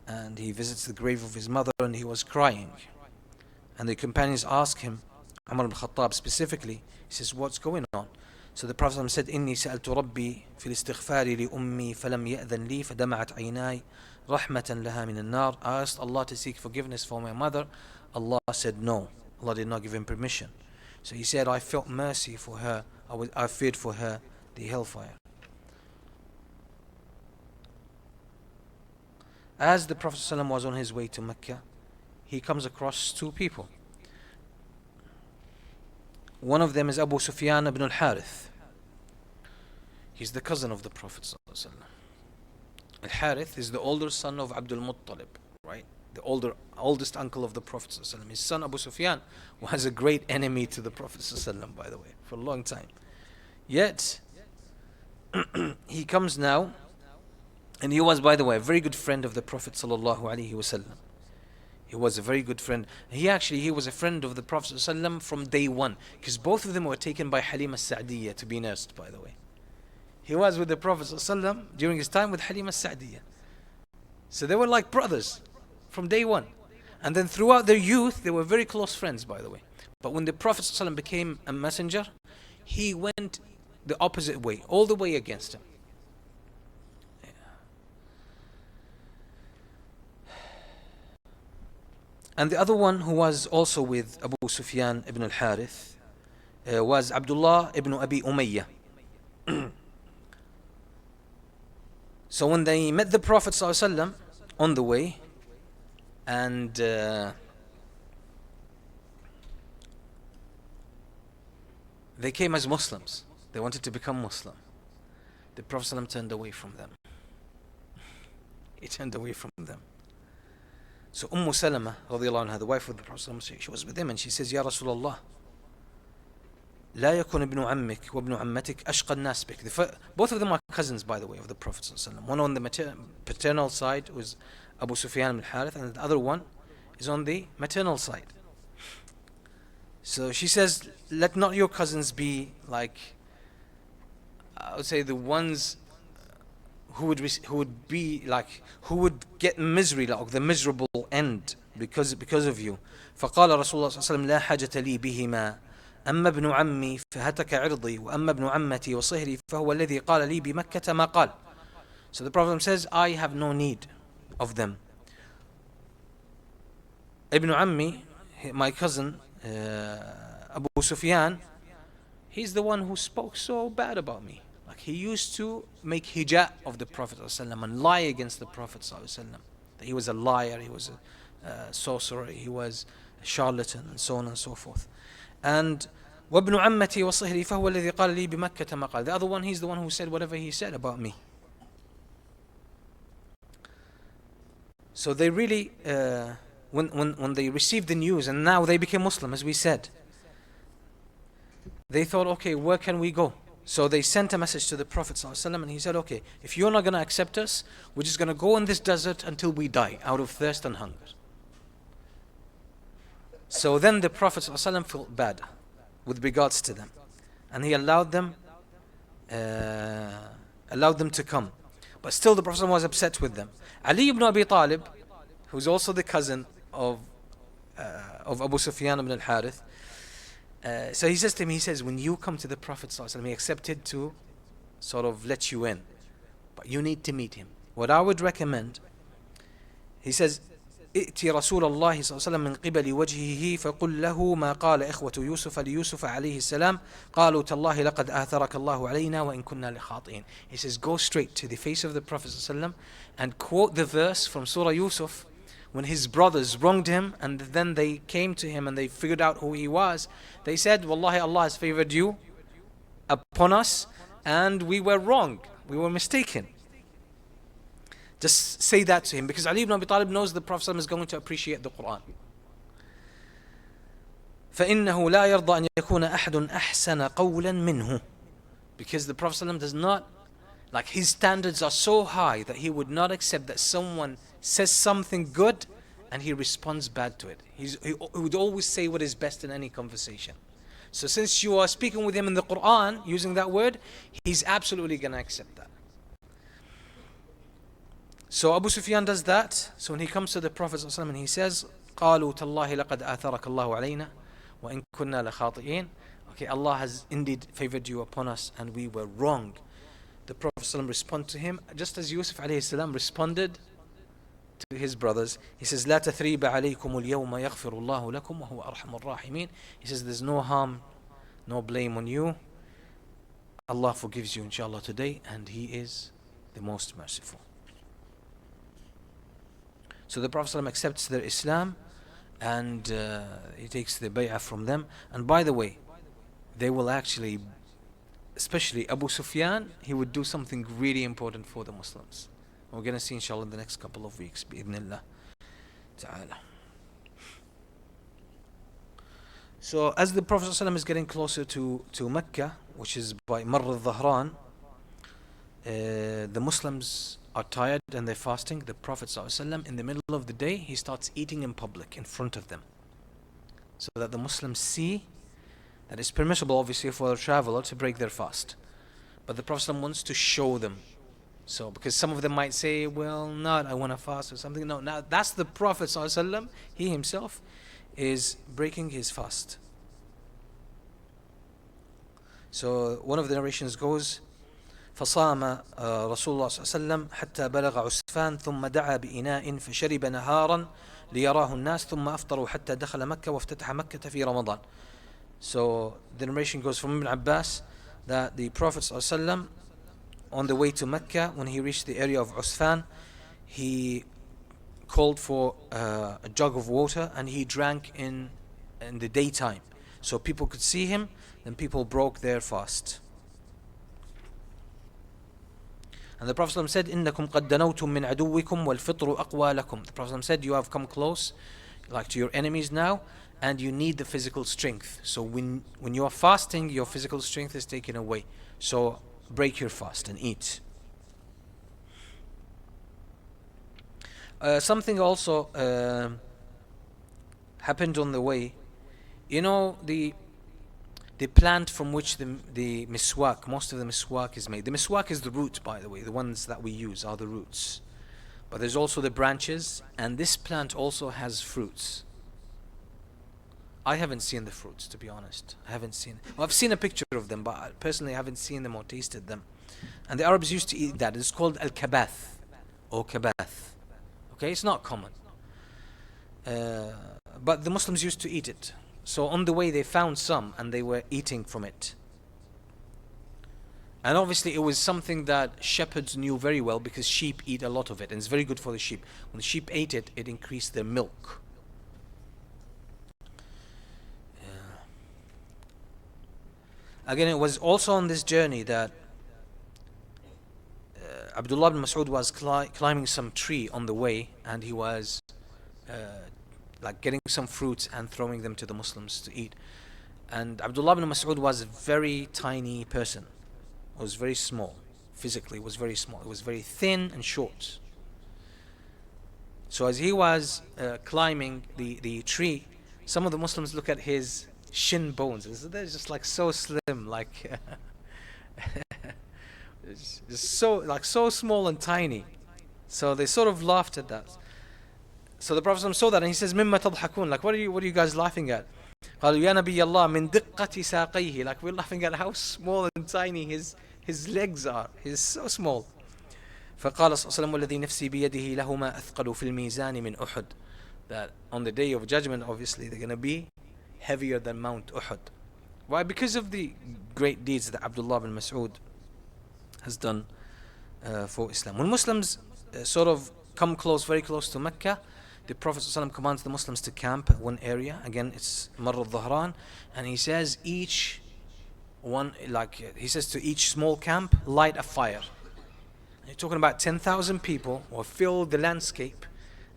And he visits the grave of his mother and he was crying. And the companions ask him, Umar ibn Khattab specifically, he says, what's going on? So the Prophet ﷺ said, إني سألت ربي في الاستغفار لأمي فلم يأذن لي فدمعت عيناي رحمة لها من النار. I asked Allah to seek forgiveness for my mother. Allah said no. Allah did not give him permission. So he said, I felt mercy for her. I feared for her the hellfire. As the Prophet ﷺ was on his way to Mecca, he comes across two people. One of them is Abu Sufyan ibn al-Harith. He's the cousin of the Prophet ﷺ. Al-Harith is the older son of Abdul Muttalib, right? The oldest uncle of the Prophet ﷺ. His son Abu Sufyan was a great enemy to the Prophet ﷺ, by the way, for a long time. Yet, he comes now, and he was, by the way, a very good friend of the Prophet ﷺ. He was a very good friend. He was a friend of the Prophet ﷺ from day one, because both of them were taken by Halim al-Sa'diyya to be nursed, by the way. He was with the Prophet ﷺ during his time with Halim al-Sa'diyya. So they were like brothers from day one. And then throughout their youth, they were very close friends, by the way. But when the Prophet ﷺ became a messenger, he went the opposite way, all the way against him. And the other one who was also with Abu Sufyan ibn al-Harith was Abdullah ibn Abi Umayyah. So when they met the Prophet ﷺ on the way, and they came as Muslims, they wanted to become Muslim, the Prophet ﷺ turned away from them. He turned away from them. So Salama, radiallahu anha, the wife of the Prophet ﷺ, she was with him and she says, Ya Rasulullah, لا يكون ابن عمك وابن عمتك أشقى الناس بك. Both of them are cousins, by the way, of the Prophet ﷺ. One on the paternal side was Abu Sufyan ibn Harith, and the other one is on the maternal side. So she says, let not your cousins be like, I would say, the ones who would get misery, like the miserable end because of you. فقال رسول الله صلى الله عليه وسلم لا حاجة لي بهما أما ابن عمي فهتك عرضي وأما ابن عمتي وصهري فهو الذي قال لي بمكة ما قال. So the Prophet says, I have no need of them. Ibn Ammi, my cousin, Abu Sufyan, he's the one who spoke so bad about me. Like, he used to make hijab of the Prophet ﷺ and lie against the Prophet ﷺ. That he was a liar, he was a sorcerer, he was a charlatan, and so on and so forth. And وابن عمتي وصهري فهو الذي قال لي بمكة ما قال. The other one, he's the one who said whatever he said about me. So they really, when they received the news and now they became Muslim, as we said, they thought, okay, where can we go? So they sent a message to the Prophet ﷺ and he said, okay, if you're not going to accept us, we're just going to go in this desert until we die out of thirst and hunger. So then the Prophet ﷺ felt bad with regards to them, and he allowed them to come. But still the Prophet ﷺ was upset with them. Ali ibn Abi Talib, who's also the cousin of Abu Sufyan ibn al-Harith, so he says to him, he says, when you come to the Prophet ﷺ, he accepted to sort of let you in, but you need to meet him. What I would recommend, he says, ائتي رسول الله صلى الله عليه وسلم من قبل وجهه فقل له ما قال إخوة يوسف ليوسف عليه السلام قالوا تالله لقد آثرك الله علينا وإن كنا لخاطئين. He says, go straight to the face of the Prophet صلى الله عليه وسلم and quote the verse from Surah Yusuf when his brothers wronged him and then they came to him and they figured out who he was. They said, Wallahi, Allah has favored you upon us and we were wrong, we were mistaken. Just say that to him, because Ali ibn Abi Talib knows the Prophet ﷺ is going to appreciate the Quran. فإنه لا يرضى أن يكون أحد أحسن قولا منه. Because the Prophet ﷺ does not, like, his standards are so high that he would not accept that someone says something good and he responds bad to it. He would always say what is best in any conversation. So since you are speaking with him in the Quran using that word, he's absolutely going to accept that. So Abu Sufyan does that. So when he comes to the Prophet ﷺ and he says, قالوا تالله لقد آثرك الله علينا وإن كنا لخاطئين. Okay, Allah has indeed favored you upon us and we were wrong. The Prophet ﷺ responded to him just as Yusuf alayhi salam responded to his brothers. He says, لا تثريب عليكم اليوم يغفر الله لكم وهو أرحم الراحمين. He says, there's no harm, no blame on you. Allah forgives you inshallah today and He is the most merciful. So the Prophet ﷺ accepts their Islam and he takes the bay'ah from them. And by the way, they will actually, especially Abu Sufyan, he would do something really important for the Muslims. We're going to see inshallah in the next couple of weeks, bi'idhnillah ta'ala. So as the Prophet ﷺ is getting closer to Mecca, which is by Marr al-Dhahran, the Muslims are tired and they're fasting. The Prophet ﷺ, in the middle of the day, he starts eating in public in front of them, so that the Muslims see that it's permissible obviously for a traveler to break their fast, but the Prophet ﷺ wants to show them. So because some of them might say, well, not I want to fast or something. No, now that's the Prophet ﷺ, he himself is breaking his fast. So one of the narrations goes, فصام رسول الله صلى الله عليه وسلم حتى بلغ عسفان ثم دعا بإناء فشرب نهارا ليراه الناس ثم أفطروا حتى دخل مكة وافتتح مكة في رمضان. So the narration goes from Ibn Abbas that the Prophet صلى الله عليه وسلم on the way to Mecca, when he reached the area of Usfan, he called for a jug of water and he drank in the daytime, so people could see him. Then people broke their fast. And the Prophet said, إنكم قد دنوتم من عدوكم والفطر أقوى لكم. The Prophet said, you have come close, like to your enemies now, and you need the physical strength. So when you are fasting, your physical strength is taken away. So break your fast and eat. Something also happened on the way. You know, the plant from which the miswak, most of the miswak is made. The miswak is the root, by the way. The ones that we use are the roots. But there's also the branches, and this plant also has fruits. I haven't seen the fruits, to be honest. I haven't seen. Well, I've seen a picture of them, but I personally haven't seen them or tasted them. And the Arabs used to eat that. It's called al-kabath or kabath. Okay, it's not common. But the Muslims used to eat it. So on the way they found some and they were eating from it. And obviously it was something that shepherds knew very well, because sheep eat a lot of it and it's very good for the sheep. When the sheep ate it, it increased their milk. Again, it was also on this journey that Abdullah ibn Mas'ud was climbing some tree on the way, and he was like getting some fruits and throwing them to the Muslims to eat. And Abdullah ibn Mas'ud was a very tiny person. He was very small. Physically, he was very small. He was very thin and short. So as he was climbing the tree, some of the Muslims look at his shin bones. They're just like so slim, like just so small and tiny. So they sort of laughed at that. So the Prophet saw that and he says, "Mimma tadhakun?" Like, what are you guys laughing at? قالوا يا نبي الله من دقة ساقيه. Like, we're laughing at how small and tiny his legs are. He's so small. فقال صلى الله عليه وسلم والذي نفسي بيده لهما أثقل في الميزان من أحد. That on the day of judgment, obviously, they're going to be heavier than Mount Uhud. Why? Because of the great deeds that Abdullah bin Mas'ud has done for Islam. When Muslims sort of come very close to Mecca, the Prophet ﷺ commands the Muslims to camp at one area. Again, it's Marr al-Dhahran, and he says he says to each small camp, light a fire. And you're talking about 10,000 people, or fill the landscape,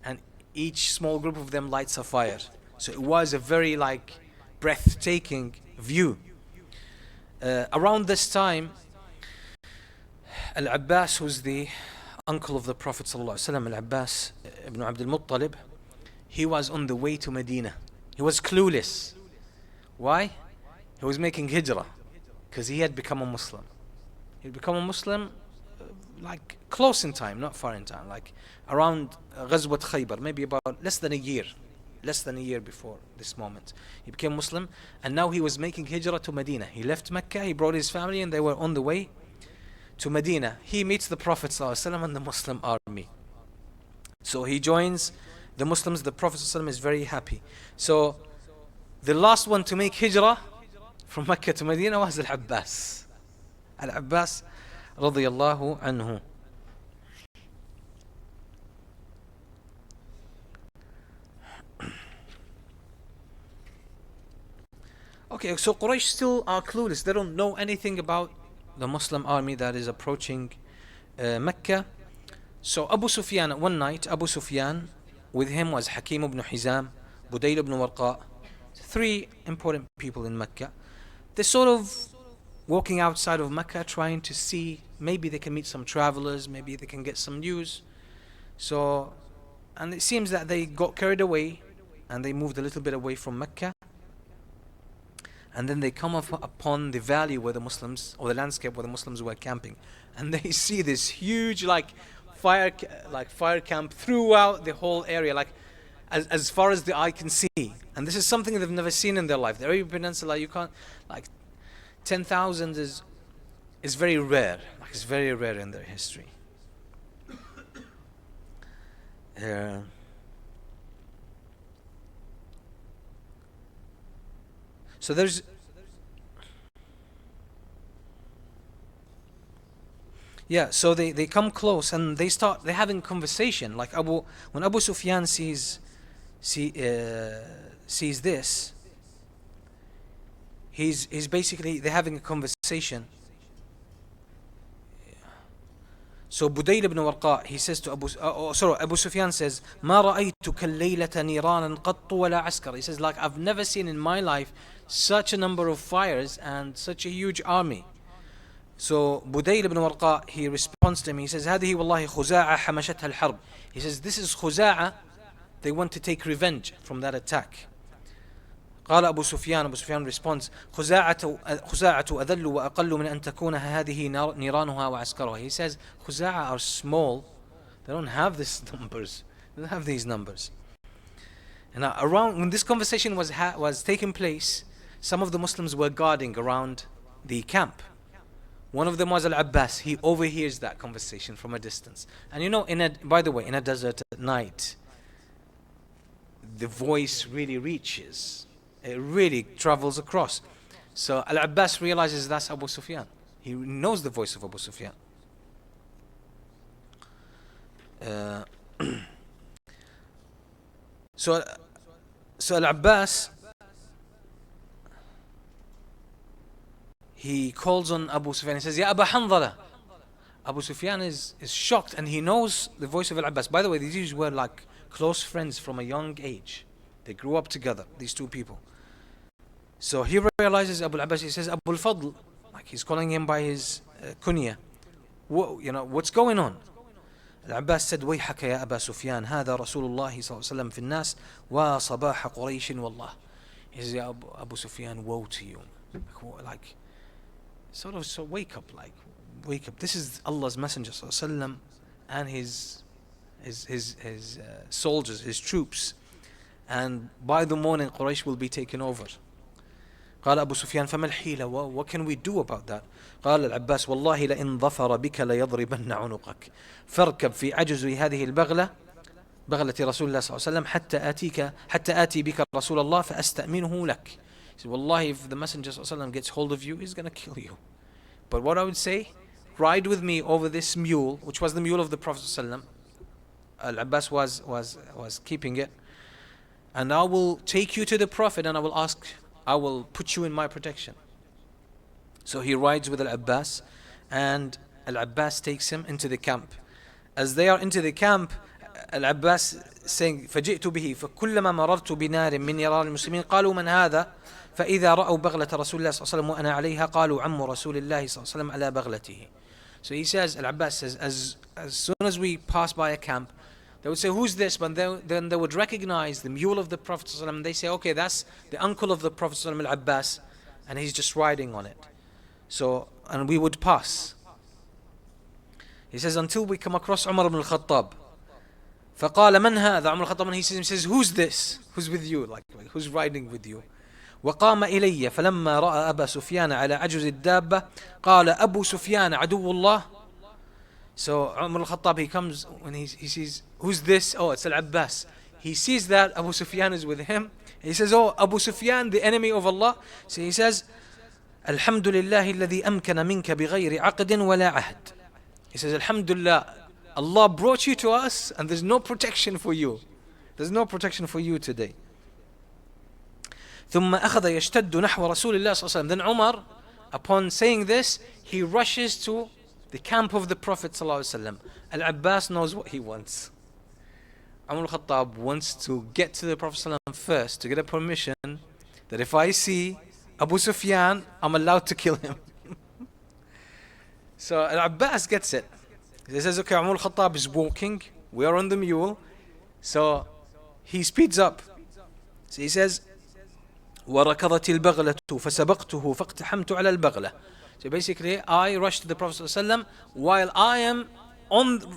and each small group of them lights a fire. So it was a very breathtaking view. Around this time, Al-Abbas, who's the uncle of the Prophet ﷺ, Al-Abbas ibn Abdul Muttalib, he was on the way to Medina. He was clueless. Why? He was making hijrah, because he had become a Muslim. He had become a Muslim close in time, not far in time, around Ghazwat Khaybar, maybe about less than a year before this moment. He became Muslim, and now he was making hijrah to Medina. He left Mecca, he brought his family, and they were on the way to Medina. He meets the Prophet ﷺ and the Muslim army. So he joins the Muslims. The Prophet ﷺ is very happy. So the last one to make hijrah from Mecca to Medina was Al-Abbas. Al-Abbas radiyallahu anhu. Okay, so Quraysh still are clueless. They don't know anything about the Muslim army that is approaching Mecca. So Abu Sufyan, one night, with him was Hatim ibn Hizam, Budayl ibn Warqa, 3 important people in Mecca. They're sort of walking outside of Mecca, trying to see, maybe they can meet some travelers, maybe they can get some news. So, and it seems that they got carried away and they moved a little bit away from Mecca. And then they come upon the valley where the Muslims, or the landscape where the Muslims were camping, and they see this huge fire camp throughout the whole area, as far as the eye can see. And this is something they've never seen in their life. The Arabian Peninsula, you can't 10,000 is very rare. It's very rare in their history. So there's Yeah, so they come close and they're having conversation. Like when Abu Sufyan sees this, he's basically they're having a conversation. So Budayl ibn Warqa, he says to Abu Sufyan says, ما رأيتك الليلة نيرانا قط ولا عسكر. He says, like, I've never seen in my life such a number of fires and such a huge army. So Budayl ibn Warqa, he responds to him, he says, هذه والله خزاعة حمشتها الحرب. He says, this is Khuza'a, they want to take revenge from that attack. قال أبو سفيان responds, خزاعة أذل وأقل من أن تكون هذه نيرانها وعسكرها. He says, Khuza'a are small, they don't have these numbers, they don't have these numbers. And around when this conversation was taking place, some of the Muslims were guarding around the camp. One of them was Al-Abbas. He overhears that conversation from a distance. And you know, by the way, in a desert at night, the voice really reaches. It really travels across. So Al-Abbas realizes that's Abu Sufyan. He knows the voice of Abu Sufyan. So Al-Abbas, he calls on Abu Sufyan. He says, Ya Aba Hanzala. Abu Sufyan is shocked and he knows the voice of Al-Abbas. By the way, these were like close friends from a young age. They grew up together, these two people. So he realizes Abu Abbas, he says, Abu al-Fadl, like he's calling him by his kunya. What's going on? Al-Abbas said, ويحك يا أبا سفيان هذا رسول الله صلى الله عليه وسلم في الناس وصباح قريش والله. He says, Ya Abu Sufyan, woe to you. Like, so wake up. This is Allah's Messenger صلى الله عليه وسلم and his soldiers, his troops. And by the morning, Quraysh will be taken over. قال أبو سفيان فما الحيلة, what can we do about that? قال العباس والله لئن ظفر بك ليضربن عنقك فاركب في عجز هذه البغلة بغلة رسول الله صلى الله عليه وسلم حتى آتي بك رسول الله فأستأمنه لك. He said, Wallahi, if the Messenger صلى الله عليه وسلم gets hold of you, he's going to kill you. But what I would say, ride with me over this mule, which was the mule of the Prophet صلى الله عليه وسلم. Al-Abbas was keeping it. And I will take you to the Prophet and I will put you in my protection. So he rides with Al-Abbas and Al-Abbas takes him into the camp. As they are into the camp, Al-Abbas saying, فَجِئْتُ بِهِ فَكُلَّمَا مَرَرْتُ بِنَارٍ مِّن نِّرَانِ الْمُسْلِمِينَ قَالُوا مَنْ هَذَا فَإِذَا رَأَوْا بَغْلَةَ رَسُولِ اللَّهِ صلى الله عليه وسلم وَأَنَا عَلَيْهَا قَالُوا عَمُّ رَسُولِ اللَّهِ صلى الله عليه وسلم على بغلته. So he says, Al-Abbas says, as soon as we pass by a camp, they would say, who's this? But then they would recognize the mule of the Prophet ﷺ. They say, okay, that's the uncle of the Prophet ﷺ, Al-Abbas, and he's just riding on it. So, and we would pass. He says, until we come across Umar ibn al-Khattab. فَقَالَ مَنْ هَذَا Umar al-Khattab, and he says, who's this? Who's with you? Like who's riding with you? وقام إلي فلما رأى أبا سفيان على عجز الدابة قال أبو سفيان عدو الله. So Umar al-Khattab, he comes when he sees, who's this? Oh, it's Al-Abbas. He sees that Abu Sufyan is with him. He says, oh, Abu Sufyan, the enemy of Allah. So he says, الحمد لله الذي أمكن منك بغير عقد ولا عهد. He says, Alhamdulillah, Allah brought you to us and there's no protection for you. There's no protection for you today. ثم أخذ يشتد نحو رسول الله صلى الله عليه وسلم. Then Umar, upon saying this, he rushes to the camp of the Prophet صلى الله عليه وسلم. Al-Abbas knows what he wants. Umar al-Khattab wants to get to the Prophet صلى الله عليه وسلم first to get a permission that if I see Abu Sufyan, I'm allowed to kill him. So Al-Abbas gets it. He says, okay, Umar al-Khattab is walking, we are on the mule. So he speeds up. So he says, وَرَكَضَتِ الْبَغْلَةُ فَسَبَقْتُهُ فَاقْتَحَمْتُ عَلَى الْبَغْلَةِ. So basically, I rush to the Prophet ﷺ while I am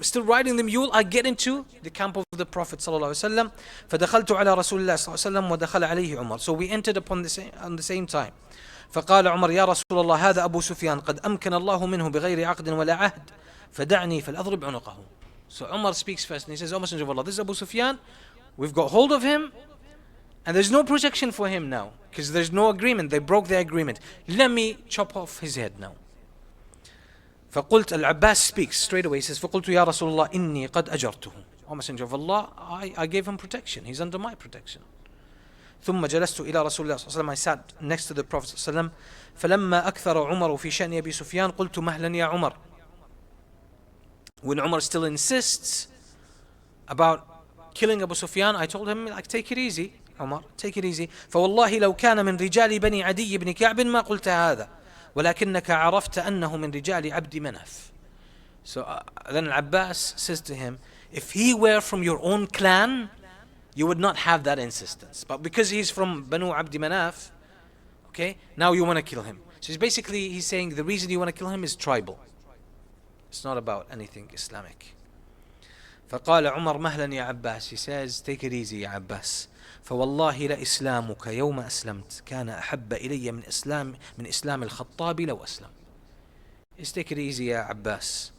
still riding the mule. I get into the camp of the Prophet ﷺ. فَدَخَلْتُ عَلَى رَسُولِ اللَّهِ صلى الله عليه وسلم وَدَخَلَ عَلَيْهِ عُمَرُ. So we entered on the same time. فقال عمر يا رسول الله هذا أبو سفيان قد أمكن الله منه بغير عقد ولا عهد فدعني فلأضرب عنقه. So Umar speaks first and he says, O Messenger of Allah, this is Abu Sufyan. We've got hold of him and there's no protection for him now because there's no agreement. They broke the agreement. Let me chop off his head now. فقلت, Al-Abbas speaks straight away. He says, فقلت يا رسول الله إني قد أجرته. O Messenger of Allah, I gave him protection. He's under my protection. ثم جلست إلى رسول الله صلى الله عليه وسلم. I sat next to the Prophet صلى الله عليه وسلم. فلما أكثر عمر في شأن أبي سفيان قلت مهلا يا عمر. When Umar still insists about killing Abu Sufyan, I told him, like, take it easy, Umar, take it easy. فوالله لو كان من رجال بني عدي بن كعب ما قلت هذا ولكنك عرفت أنه من رجال عبد مناف. So then Al-Abbas says to him, if he were from your own clan, you would not have that insistence. But because he's from Banu Abdi Manaf, okay, now you want to kill him. So he's saying the reason you want to kill him is tribal. It's not about anything Islamic. فقال عمر مهلا يا عباس. He says, take it easy يا عباس. فوالله لإسلامك يوم أسلمت كان أحب إلي من إسلام الخطاب لو أسلم. Just take it easy يا عباس.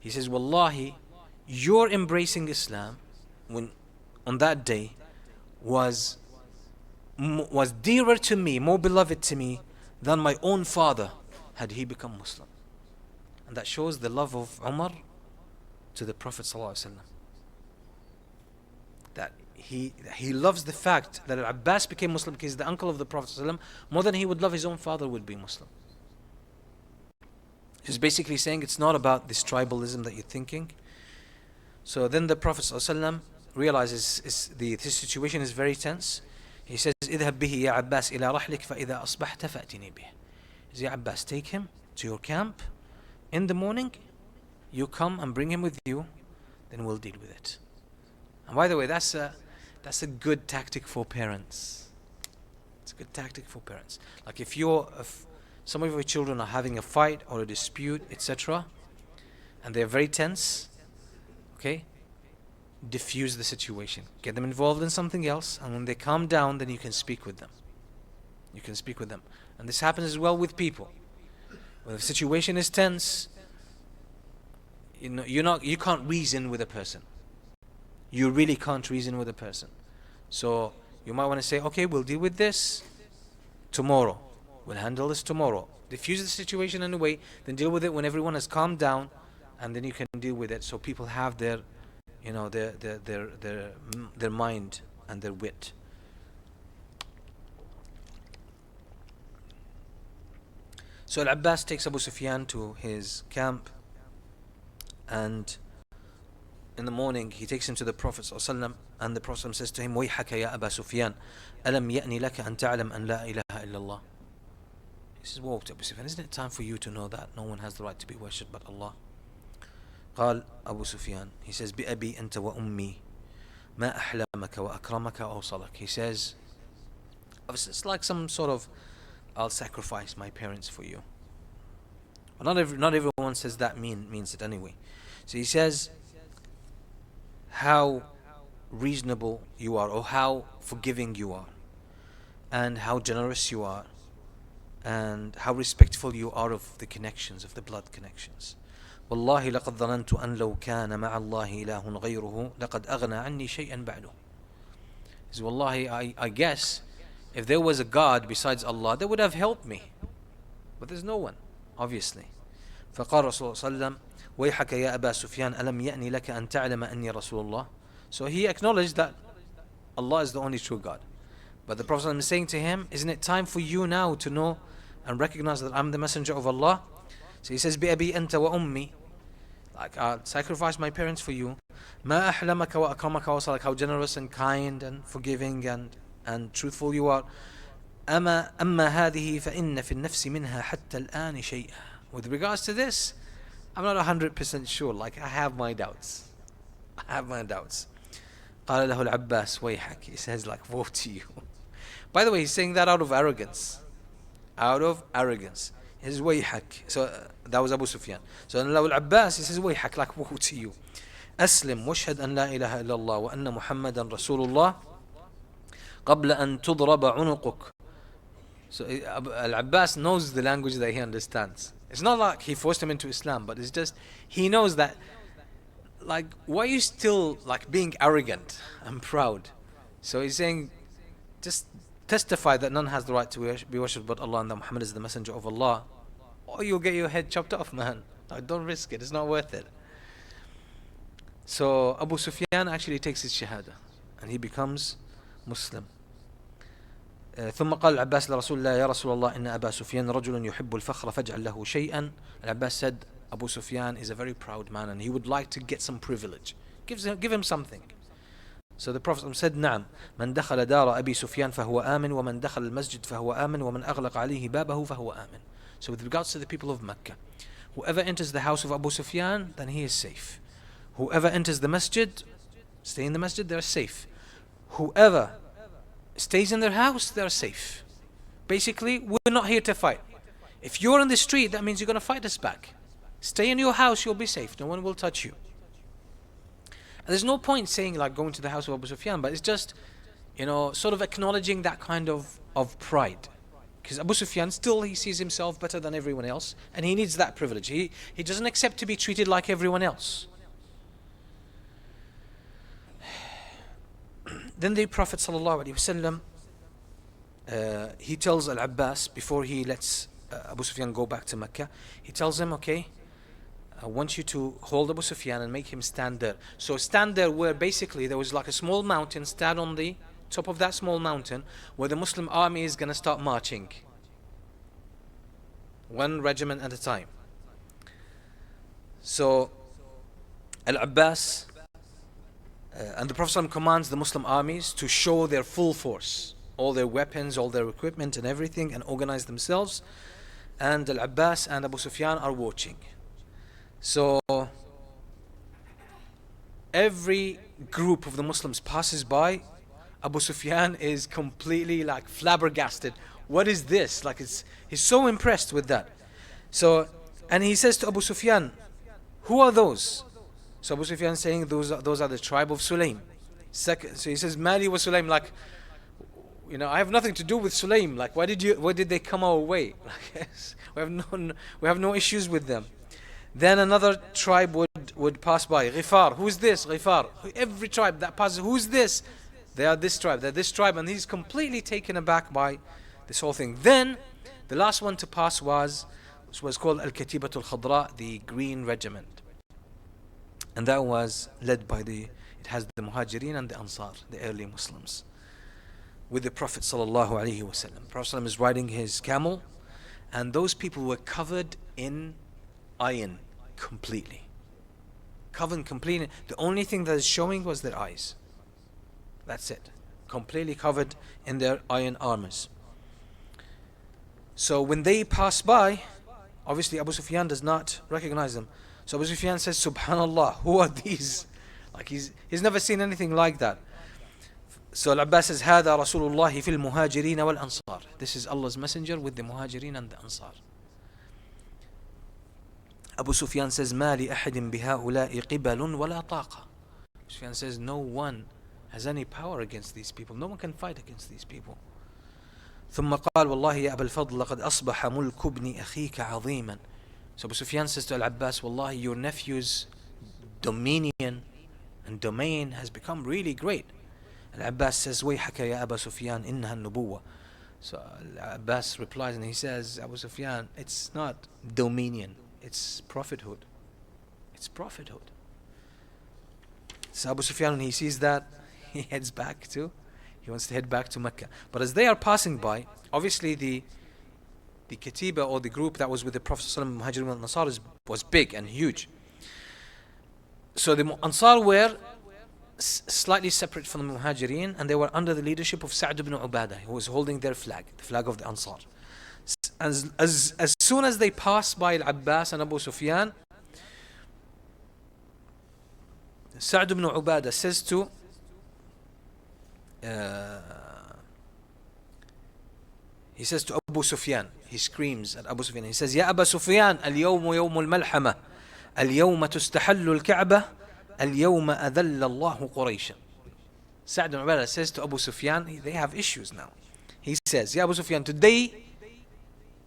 He says, Wallahi, your embracing Islam on that day was dearer to me, more beloved to me than my own father had he become Muslim. And that shows the love of Umar to the Prophet ﷺ. That he loves the fact that Al-Abbas became Muslim because he's the uncle of the Prophet ﷺ more than he would love his own father would be Muslim. He's basically saying it's not about this tribalism that you're thinking. So then the Prophet ﷺ realizes this situation is very tense. He says, اذهب به يا عباس إلى رحلك فإذا أصبحت فأتني به. He says, Ya Abbas, take him to your camp. In the morning, you come and bring him with you, then we'll deal with it. And by the way, that's a good tactic for parents. It's a good tactic for parents. Like if some of your children are having a fight or a dispute, etc., and they're very tense, okay, diffuse the situation. Get them involved in something else, and when they calm down, then you can speak with them. You can speak with them. And this happens as well with people. When the situation is tense, you can't reason with a person. You really can't reason with a person. So you might want to say, okay, we'll deal with this tomorrow. We'll handle this tomorrow. Diffuse the situation in a way, then deal with it when everyone has calmed down, and then you can deal with it. So people have their mind and their wit. So Al-Abbas takes Abu Sufyan to his camp, and in the morning he takes him to the Prophet ﷺ, and the Prophet says to him, وَيْحَكَ يَا أَبَا سُفْيَانَ أَلَمْ يَأْنِ لَكَ أَن تَعْلَمْ أَن لَا إِلَهَ إِلَّا اللَّهِ. He says, whoa, Abu Sufyan, isn't it time for you to know that no one has the right to be worshipped but Allah? قال Abu Sufyan, he says, بِأَبِي أَنْتَ وَأُمِّي مَا أَحْلَمَكَ وَأَكْرَمَكَ وَأَوْصَلَكَ. He says, it's like some sort of, I'll sacrifice my parents for you. Well, not everyone says that means it anyway. So he says, how reasonable you are, or how forgiving you are, and how generous you are, and how respectful you are of the connections, of the blood connections. والله لقد ظننت أن لو كان مع الله إله غيره لقد أغنى عني شيئا بعده. He says, Wallahi, I guess if there was a God besides Allah, that would have helped me. But there's no one, obviously. فقال رسول الله صلى الله عليه وسلم ويحك يا أبا سفيان ألم يأني لك أن تعلم أني رسول الله. So he acknowledged that Allah is the only true God. But the Prophet ﷺ is saying to him, isn't it time for you now to know and recognize that I'm the messenger of Allah? So he says, بِأَبِي أَنْتَ وَأُمِّي, like I'll sacrifice my parents for you. مَا أَحْلَمَكَ وَأَكْرَمَكَ وَصَلَكَ, how generous and kind and forgiving and truthful you are. أَمَّا هَذِهِ فَإِنَّ فِي النَّفْسِ مِنْهَا حَتَّى الْآنِ شَيْئًا. With regards to this, I'm not 100% sure. Like I have my doubts. قال له العباس ويحك. He says, like, woe to you. By the way, he's saying that out of arrogance. He says, ويحك. So that was Abu Sufyan. So in Al-Abbas, he says, ويحك, like, woe to you. أسلم واشهد أن لا إله إلا الله وأن محمدا رسول الله قبل أن تضرب عنقك. So Al-Abbas knows the language that he understands. It's not like he forced him into Islam, but it's just he knows that, like, why are you still like being arrogant and proud? So he's saying, just testify that none has the right to be worshipped but Allah, and that Muhammad is the messenger of Allah, or you'll get your head chopped off, man. Like, don't risk it. It's not worth it. So Abu Sufyan actually takes his shahada and he becomes Muslim. ثم قال العباس لرسول الله يا رسول الله إن أبا سفيان رجل يحب الفخر فاجعل له شيئا. Al-Abbas said Abu Sufyan is a very proud man and he would like to get some privilege. Give him something. So the Prophet said نعم من دخل دار أبي سفيان فهو آمن ومن دخل المسجد فهو آمن ومن أغلق عليه بابه فهو آمن. So with regards to the people of Mecca, whoever enters the house of Abu Sufyan, then he is safe. Whoever enters the masjid, stay in the masjid, they're safe. Whoever stays in their house, they're safe. Basically, we're not here to fight. If you're in the street, that means you're going to fight us back. Stay in your house, you'll be safe. No one will touch you. And there's no point saying like going to the house of Abu Sufyan, but it's just, sort of acknowledging that kind of pride. Because Abu Sufyan still, he sees himself better than everyone else, and he needs that privilege. He doesn't accept to be treated like everyone else. Then the Prophet ﷺ, he tells Al-Abbas, before he lets Abu Sufyan go back to Mecca, he tells him, okay, I want you to hold Abu Sufyan and make him stand there. So stand there where basically there was like a small mountain, stand on the top of that small mountain where the Muslim army is going to start marching. One regiment at a time. So Al-Abbas and the Prophet ﷺ commands the Muslim armies to show their full force, all their weapons, all their equipment and everything, and organize themselves. And Al-Abbas and Abu Sufyan are watching. So every group of the Muslims passes by, Abu Sufyan is completely like flabbergasted. What is this? Like he's so impressed with that. So, and he says to Abu Sufyan, who are those? So Abu Sufyan is saying those are the tribe of Sulaim. So he says, Mali wa Sulaim, like, I have nothing to do with Sulaim. Like, why did they come our way? Like, we have no issues with them. Then another tribe would pass by. Ghifar, who's this? Ghifar. Every tribe that passes, who's this? They are this tribe, they're this tribe, and he's completely taken aback by this whole thing. Then the last one to pass was called Al-Katibatul Khadra, the Green Regiment. And that was led by it has the Muhajirin and the Ansar, the early Muslims, with the Prophet sallallahu alaihi wasallam. Prophet is riding his camel, and those people were covered in iron completely. Covered completely. The only thing that is showing was their eyes. That's it. Completely covered in their iron armors. So when they pass by, obviously Abu Sufyan does not recognize them. So Abu Sufyan says, Subhanallah, who are these? Like he's never seen anything like that. So Al-Abbas says, هذا رسول الله في المهاجرين والأنصار. This is Allah's messenger with the Muhajirin and the Ansar. Abu Sufyan says, ما لأحد بهؤلاء قبل ولا طاقة. Abu Sufyan says, no one has any power against these people. No one can fight against these people. ثم قال والله يا أبا الفضل لقد أصبح ملك ابن أخيك عظيما. So Abu Sufyan says to Al-Abbas, Wallahi, your nephew's dominion and domain has become really great. Al-Abbas says, ويحك يا أبا سفيان إنها النبوة. So Al-Abbas replies and he says, Abu Sufyan, it's not dominion, it's prophethood. It's prophethood. So Abu Sufyan, when he sees that, he wants to head back to Mecca. But as they are passing by, obviously the Katiba or the group that was with the Prophet ﷺ, Muhajirin and Ansar, was big and huge. So the Ansar were slightly separate from the Muhajirin, and they were under the leadership of Sa'd ibn Ubadah, who was holding their flag, the flag of the Ansar. As soon as they passed by Al-Abbas and Abu Sufyan, Sa'd ibn Ubadah says to he says to Abu Sufyan, he screams at Abu Sufyan, he says, يا أبا سفيان اليوم يوم الملحمة اليوم تستحل الكعبة اليوم أذل الله قريشا. Sa'd ibn Ubadah says to Abu Sufyan, they have issues now. He says, Ya Abu Sufyan, today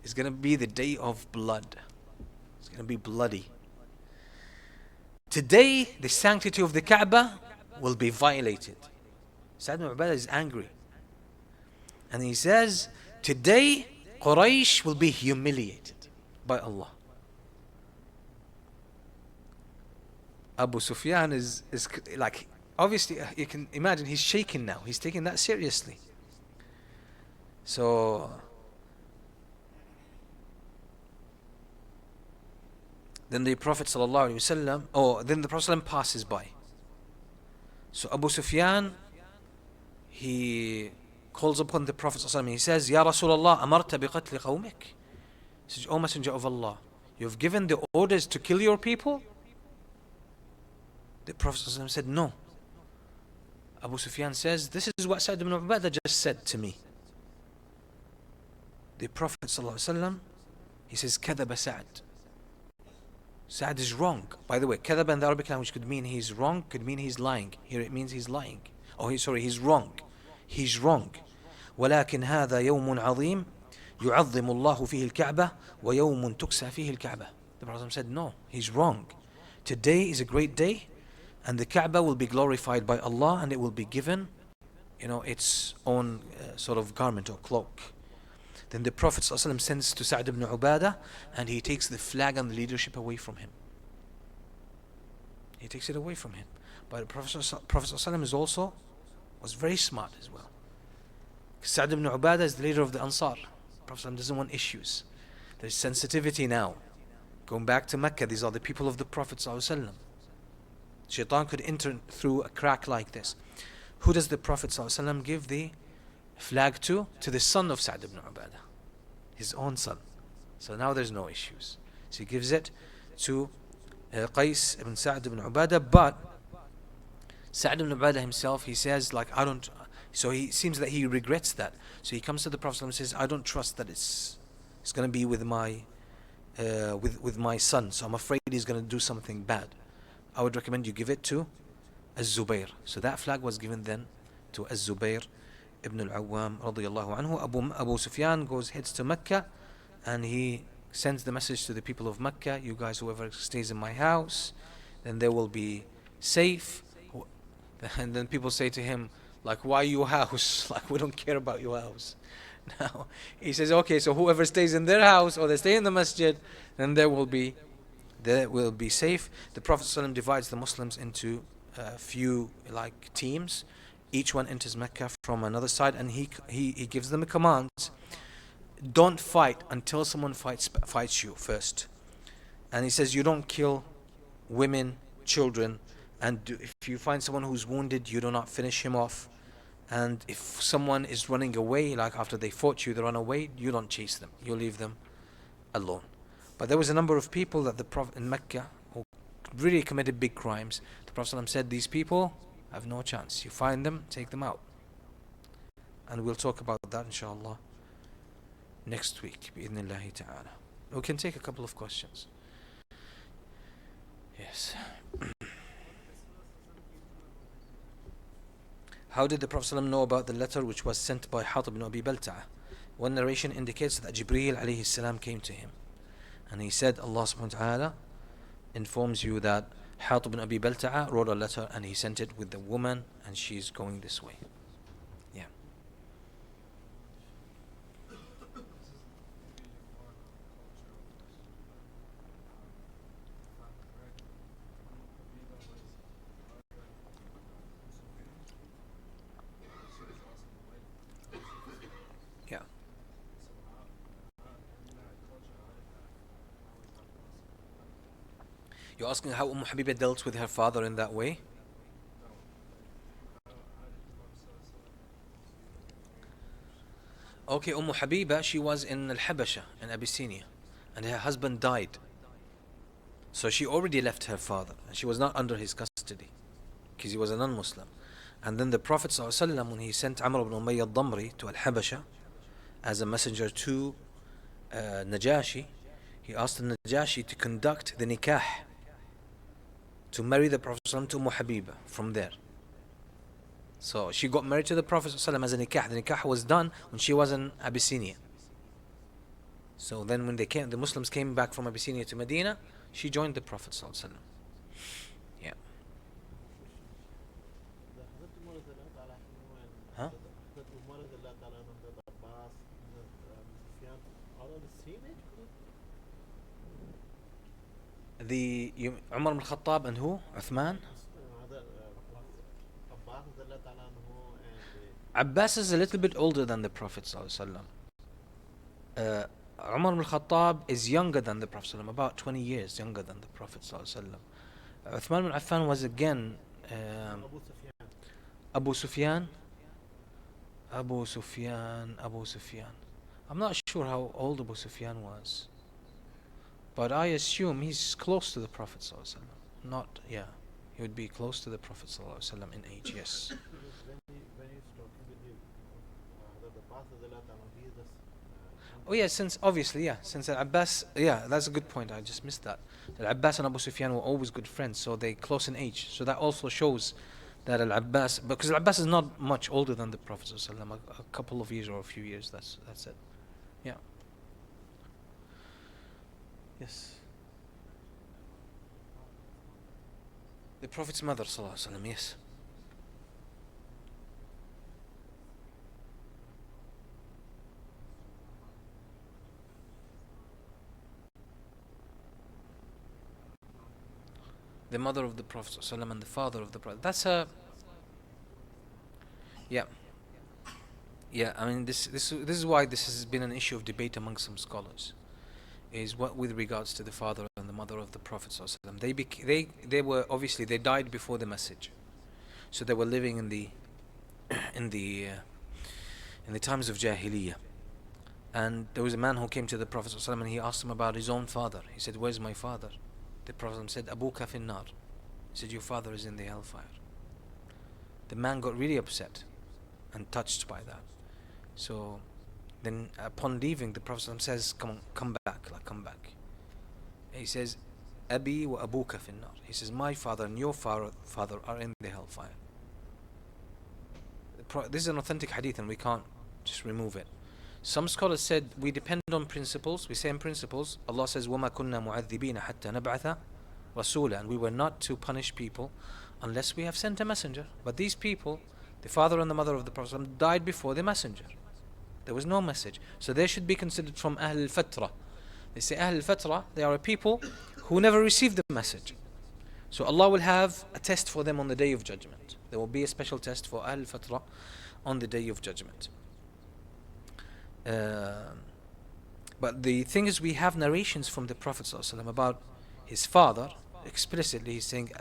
is going to be the day of blood. It's going to be bloody. Today, the sanctity of the Kaaba will be violated. Sa'd ibn Ubadah is angry. And he says, today, Quraysh will be humiliated by Allah. Abu Sufyan is like, obviously, you can imagine he's shaking now. He's taking that seriously. So then the Prophet sallallahu alaihi wasallam, then the Prophet passes by. So Abu Sufyan, he calls upon the Prophet sallallahu alaihi wasallam. He says, "Ya Rasulullah, amarta biqatli qawmik." He says, "O Messenger of Allah, you've given the orders to kill your people?" The Prophet sallallahu alaihi wasallam said, "No." Abu Sufyan says, "This is what Sa'd ibn Ubadah just said to me." The Prophet ﷺ, he says, "Kadaba Sa'd." Sa'd is wrong. By the way, kadaba in the Arabic language could mean he's wrong, could mean he's lying. Here it means he's lying. He's wrong. He's wrong. ولكن هذا يوم عظيم يعظم الله فيه الكعبة ويوم تكسى فيه الكعبة. The Prophet said, no, he's wrong. Today is a great day, and the Kaaba will be glorified by Allah, and it will be given, its own sort of garment or cloak. Then the Prophet ﷺ sends to Sa'd ibn Ubadah, and he takes the flag and the leadership away from him. He takes it away from him. But the Prophet ﷺ was very smart as well. Sa'd ibn Ubadah is the leader of the Ansar. The Prophet ﷺ doesn't want issues. There's sensitivity now. Going back to Mecca, these are the people of the Prophet ﷺ. Shaitan could enter through a crack like this. Who does the Prophet ﷺ give the flag to? To the son of Sa'd ibn Ubadah, his own son. So now there's no issues. So he gives it to Qais ibn Sa'd ibn Ubadah, but Sa'd ibn Ubadah himself, he says, I don't. So he seems that he regrets that. So he comes to the Prophet and says, I don't trust that it's going to be with my son. So I'm afraid he's going to do something bad. I would recommend you give it to Az-Zubayr. So that flag was given then to Az-Zubayr ibn al-Awwam radiyallahu anhu. Abu Sufyan heads to Mecca, and he sends the message to the people of Mecca, you guys, whoever stays in my house, then they will be safe. And then people say to him, why your house? We don't care about your house. Now he says, okay, so whoever stays in their house or they stay in the masjid, then they will be safe. The Prophet ﷺ divides the Muslims into a few teams. Each one enters Mecca from another side, and he gives them a command: don't fight until someone fights you first. And he says, you don't kill women, children, and if you find someone who's wounded, you do not finish him off. And if someone is running away, after they fought you, they run away, you don't chase them. You leave them alone. But there was a number of people that the Prophet in Mecca who really committed big crimes. The Prophet ﷺ said, these people have no chance. You find them, take them out. And we'll talk about that inshallah next week, bi'idhnillahi ta'ala. We can take a couple of questions. Yes. How did the Prophet ﷺ know about the letter which was sent by Hatim ibn Abi Balta'a? One narration indicates that Jibreel alayhi salam came to him, and he said, Allah subhanahu wa ta'ala informs you that Hatim ibn Abi Balta'a wrote a letter and he sent it with the woman, and she's going this way. Yeah. Yeah. You're asking how Habiba dealt with her father in that way? Okay, Habiba, she was in Al-Habasha, in Abyssinia, and her husband died. So she already left her father, and she was not under his custody, because he was a non-Muslim. And then the Prophet ﷺ, when he sent Amr ibn Umayyah al-Damri to Al-Habasha as a messenger to Najashi, he asked the Najashi to conduct the nikah, to marry the Prophet ﷺ to Habiba from there. So she got married to the Prophet ﷺ as a nikah. The nikah was done when she was in Abyssinia. So then when the Muslims came back from Abyssinia to Medina, she joined the Prophet ﷺ. Yeah. Huh? Umar ibn Khattab and who? Uthman? Abbas is a little bit older than the Prophet ﷺ. Umar ibn Khattab is younger than the Prophet ﷺ, about 20 years younger than the Prophet ﷺ. Uthman ibn Affan was again Abu Sufyan. Abu Sufyan. Abu Sufyan. I'm not sure how old Abu Sufyan was, but I assume he's close to the Prophet ﷺ. Not, yeah, he would be close to the Prophet ﷺ in age, yes. Oh yeah, since obviously, yeah, since Al-Abbas, yeah, that's a good point. I just missed that. Al-Abbas and Abu Sufyan were always good friends, so they close in age. So that also shows that Al-Abbas, because Al-Abbas is not much older than the Prophet ﷺ, a couple of years or a few years. That's it. Yeah. Yes. The Prophet's mother, sallallahu alaihi wasallam. Yes. The mother of the Prophet ﷺ and the father of the Prophet. That's a, yeah. Yeah, I mean this is why this has been an issue of debate among some scholars. Is what with regards to the father and the mother of the Prophet ﷺ. They were obviously they died before the message, so they were living in the in the in the times of Jahiliyyah. And there was a man who came to the Prophet ﷺ and he asked him about his own father. He said, "Where's my father?" The Prophet said, "Abuka fin nar." He said, "Your father is in the hellfire." The man got really upset and touched by that. So then upon leaving, the Prophet says, "Come on, come back, like come back." He says, "Abi wa abuka fin nar." He says, "My father and your father are in the hellfire." This is an authentic hadith and we can't just remove it. Some scholars said we depend on principles. We say in principles, Allah says, وَمَا كُنَّا مُعَذِّبِينَ حَتَّى نَبْعَثَ رَسُولًا, and we were not to punish people unless we have sent a messenger. But these people, the father and the mother of the Prophet, died before the messenger. There was no message. So they should be considered from Ahl al-Fatra. They say Ahl al-Fatra, they are a people who never received the message. So Allah will have a test for them on the Day of Judgment. There will be a special test for Ahl al-Fatra on the Day of Judgment. But the thing is, we have narrations from the Prophet ﷺ about his father. Explicitly, he's saying,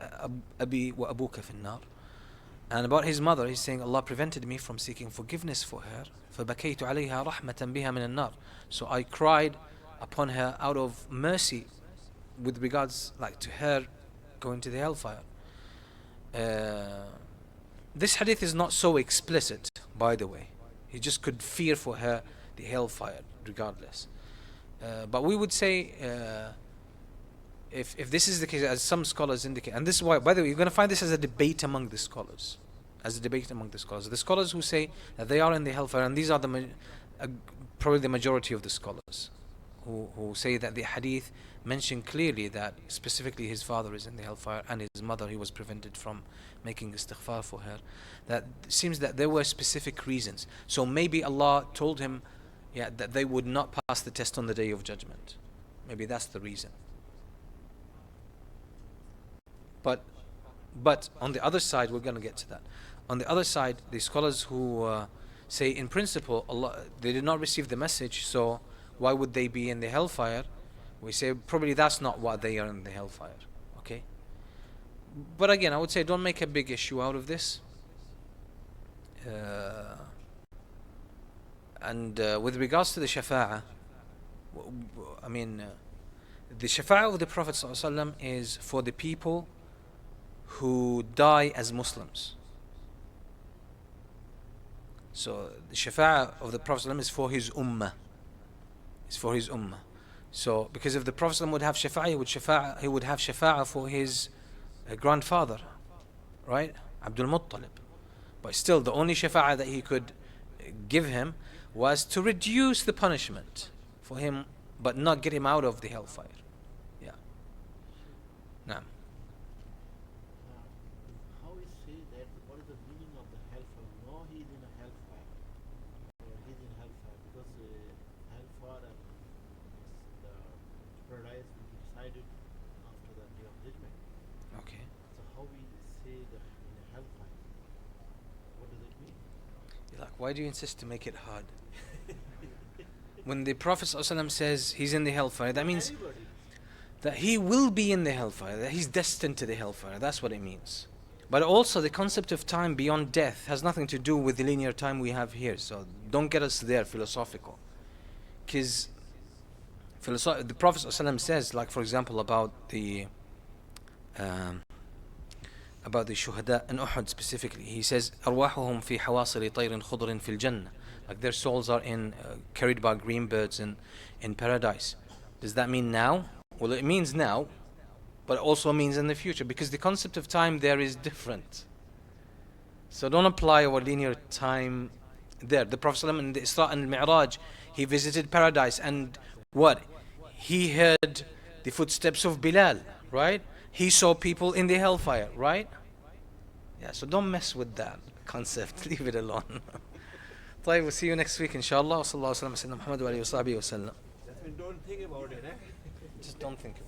"Abi wa abuka fin nar." And about his mother, he's saying, Allah prevented me from seeking forgiveness for her. فَبَكَيْتُ عَلَيْهَا رَحْمَةً بِهَا مِنَ النَّارِ. So I cried upon her out of mercy with regards like to her going to the hellfire. This hadith is not so explicit, by the way. He just could fear for her the hellfire regardless. But we would say, if this is the case, as some scholars indicate, and this is why, by the way, you're going to find this as a debate among the scholars. As a debate among the scholars. The scholars who say that they are in the hellfire, and these are probably the majority of the scholars who say that the hadith mention clearly that specifically his father is in the hellfire and his mother, he was prevented from making istighfar for her. That seems that there were specific reasons. So maybe Allah told him, yeah, that they would not pass the test on the Day of Judgment. Maybe that's the reason. But on the other side, we're going to get to that. On the other side, the scholars who say in principle, Allah, they did not receive the message, so why would they be in the hellfire? We say probably that's not why they are in the hellfire. Okay? But again, I would say don't make a big issue out of this. And with regards to the shafa'ah, I mean, the shafa'ah of the Prophet ﷺ is for the people who die as Muslims. So the shafa'ah of the Prophet ﷺ is for his ummah. It's for his ummah. So because if the Prophet ﷺ would have shafa'ah, he would have shafa'ah for his grandfather, right? Abdul Muttalib. But still, the only shafa'ah that he could give him was to reduce the punishment for him, but not get him out of the hellfire. Yeah. Now. How is he that? What is the meaning of the hellfire? No, he is in a hellfire. He is in hellfire because hellfire and the paradise will be decided after Why do you insist to make it hard? When the Prophet ﷺ says he's in the hellfire, that means Anybody. that he will be in the hellfire, that he's destined to the hellfire. That's what it means. But also the concept of time beyond death has nothing to do with the linear time we have here. So don't get us there philosophical. Because the Prophet ﷺ says, like for example about the shuhada in Uhud specifically, he says أرواحهم في حواصل طير خضر في الجنة, like their souls are carried by green birds in paradise. Does that mean now? Well, it means now, but it also means in the future, because the concept of time there is different. So don't apply our linear time there. The Prophet ﷺ in the Isra and Mi'raj, he visited paradise, and what? He heard the footsteps of Bilal, right? He saw people in the hellfire, right? Yeah, so don't mess with that concept. Leave it alone. طيب, we'll see you next week inshallah. وصلى الله وسلم على سيدنا محمد وآله وصحبه وسلم. Don't think about it, eh? Just don't think about it.